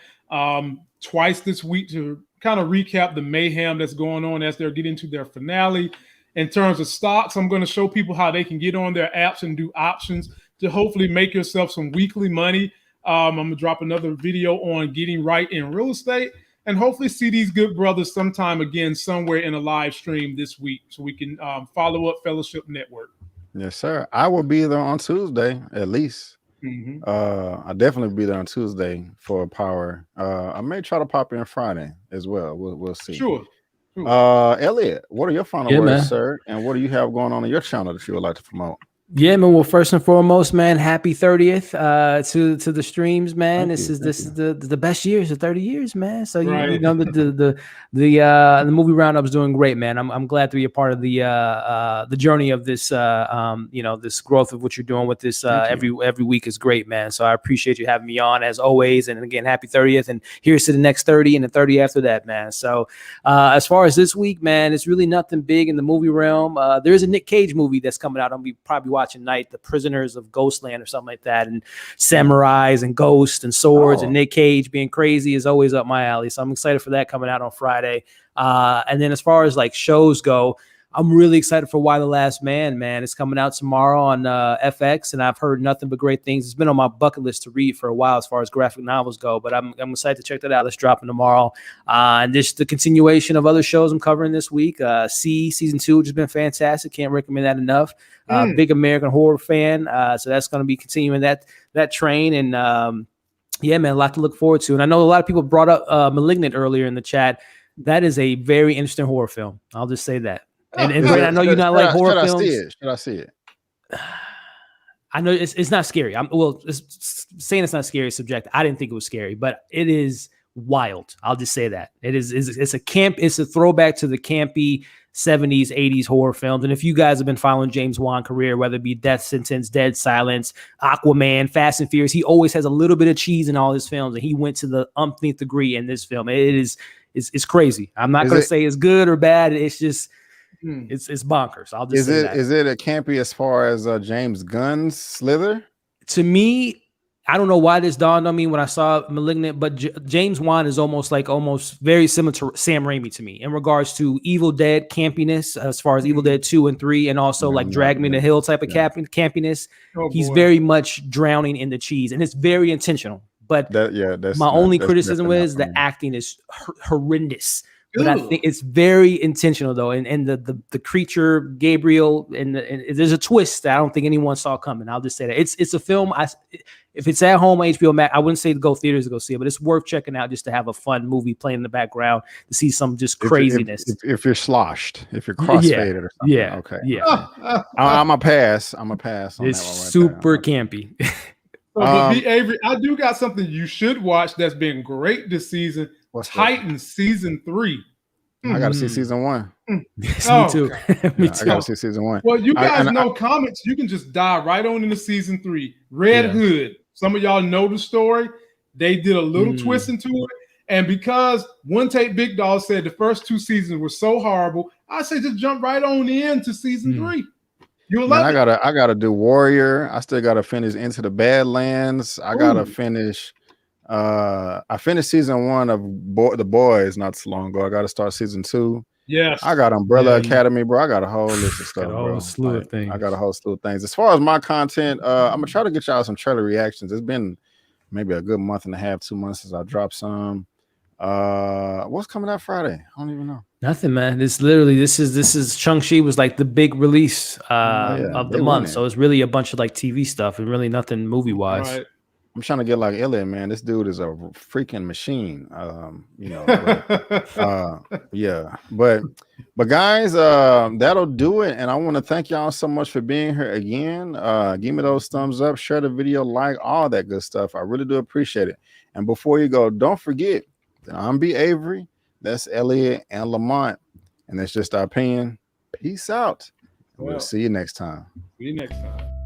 twice this week to kind of recap the mayhem that's going on as they're getting to their finale. In terms of stocks, I'm going to show people how they can get on their apps and do options to hopefully make yourself some weekly money. I'm going to drop another video on getting right in real estate, and hopefully see these good brothers sometime again somewhere in a live stream this week so we can follow up Fellowship Network. Yes, sir. I will be there on Tuesday at least. I'll definitely be there on Tuesday for Power. I may try to pop in Friday as well. We'll see. Sure. Elliot, what are your final words, man, sir? And what do you have going on your channel that you would like to promote? Yeah, man. Well, first and foremost, man, happy 30th to the streams, man. This is the best years of 30 years, man. So you know the movie roundup is doing great, man. I'm glad to be a part of the journey of this this growth of what you're doing with this every week is great, man. So I appreciate you having me on as always. And again, happy 30th, and here's to the next 30 and the 30 after that, man. So as far as this week, man, it's really nothing big in the movie realm. There is a Nick Cage movie that's coming out. I'll be probably watching tonight, The Prisoners of Ghostland or something like that, and samurais and ghosts and swords and Nick Cage being crazy is always up my alley. So I'm excited for that coming out on Friday. And then as far as like shows go, I'm really excited for Why the Last Man, man. It's coming out tomorrow on FX, and I've heard nothing but great things. It's been on my bucket list to read for a while as far as graphic novels go, but I'm excited to check that out. It's dropping tomorrow. And just the continuation of other shows I'm covering this week. Season 2 has been fantastic. Can't recommend that enough. Big American Horror fan. So that's going to be continuing that train. And yeah, man, a lot to look forward to. And I know a lot of people brought up Malignant earlier in the chat. That is a very interesting horror film. I'll just say that. And Brandon, I know you not like horror films. Should I see it? I know it's not scary. Saying it's not scary is subjective. I didn't think it was scary, but it is wild. I'll just say that. It's a throwback to the campy 70s, 80s horror films. And if you guys have been following James Wan career, whether it be Death Sentence, Dead Silence, Aquaman, Fast and Furious, he always has a little bit of cheese in all his films, and he went to the umpteenth degree in this film. It's crazy. I'm not going to say it's good or bad. It's just it's bonkers. I'll just say that. Is it a campy as far as James Gunn's Slither? To me, I don't know why this dawned on me when I saw Malignant, but James Wan is almost very similar to Sam Raimi to me in regards to Evil Dead campiness, as far as Evil Dead 2 and 3, and also Drag Me to Hill type of campiness. He's very much drowning in the cheese, and it's very intentional. But my only criticism is the acting is horrendous. But I think it's very intentional though, and the creature Gabriel, and there's a twist that I don't think anyone saw coming. I'll just say that it's a film. If it's at home on HBO Max, I wouldn't say to go theaters to go see it, but it's worth checking out just to have a fun movie playing in the background to see some just craziness. If you're sloshed, if you're crossfaded or something, okay, I'm a pass. On it's that one right super campy. But Avery, I do got something you should watch that's been great this season. Titans season 3. I gotta see season 1. Me too. Me too. I gotta see season 1. Well, you guys know comics. You can just dive right on into season 3. Red Hood. Some of y'all know the story. They did a little twist into it, and because OneTakeBigDog said the first 2 seasons were so horrible, I say just jump right on into season 3. You'll love it. I gotta do Warrior. I still gotta finish Into the Badlands. I gotta finish. I finished season 1 of The Boys not so long ago. I got to start season 2. Yes, I got Umbrella Academy, bro. I got a whole list of stuff, bro. I got a whole slew of things. As far as my content, I'm gonna try to get y'all some trailer reactions. It's been maybe a good month and a half, 2 months since I dropped some. What's coming out Friday? I don't even know. Nothing, man. This is Shang Chi was like the big release of the month, so it's really a bunch of like TV stuff and really nothing movie wise. Right. I'm trying to get like Elia, man. This dude is a freaking machine. But guys, that'll do it. And I want to thank y'all so much for being here again. Give me those thumbs up, share the video, like all that good stuff. I really do appreciate it. And before you go, don't forget I'm B. Avery. That's Elliot and Lamont. And that's just our opinion. Peace out. We'll see you next time. See you next time.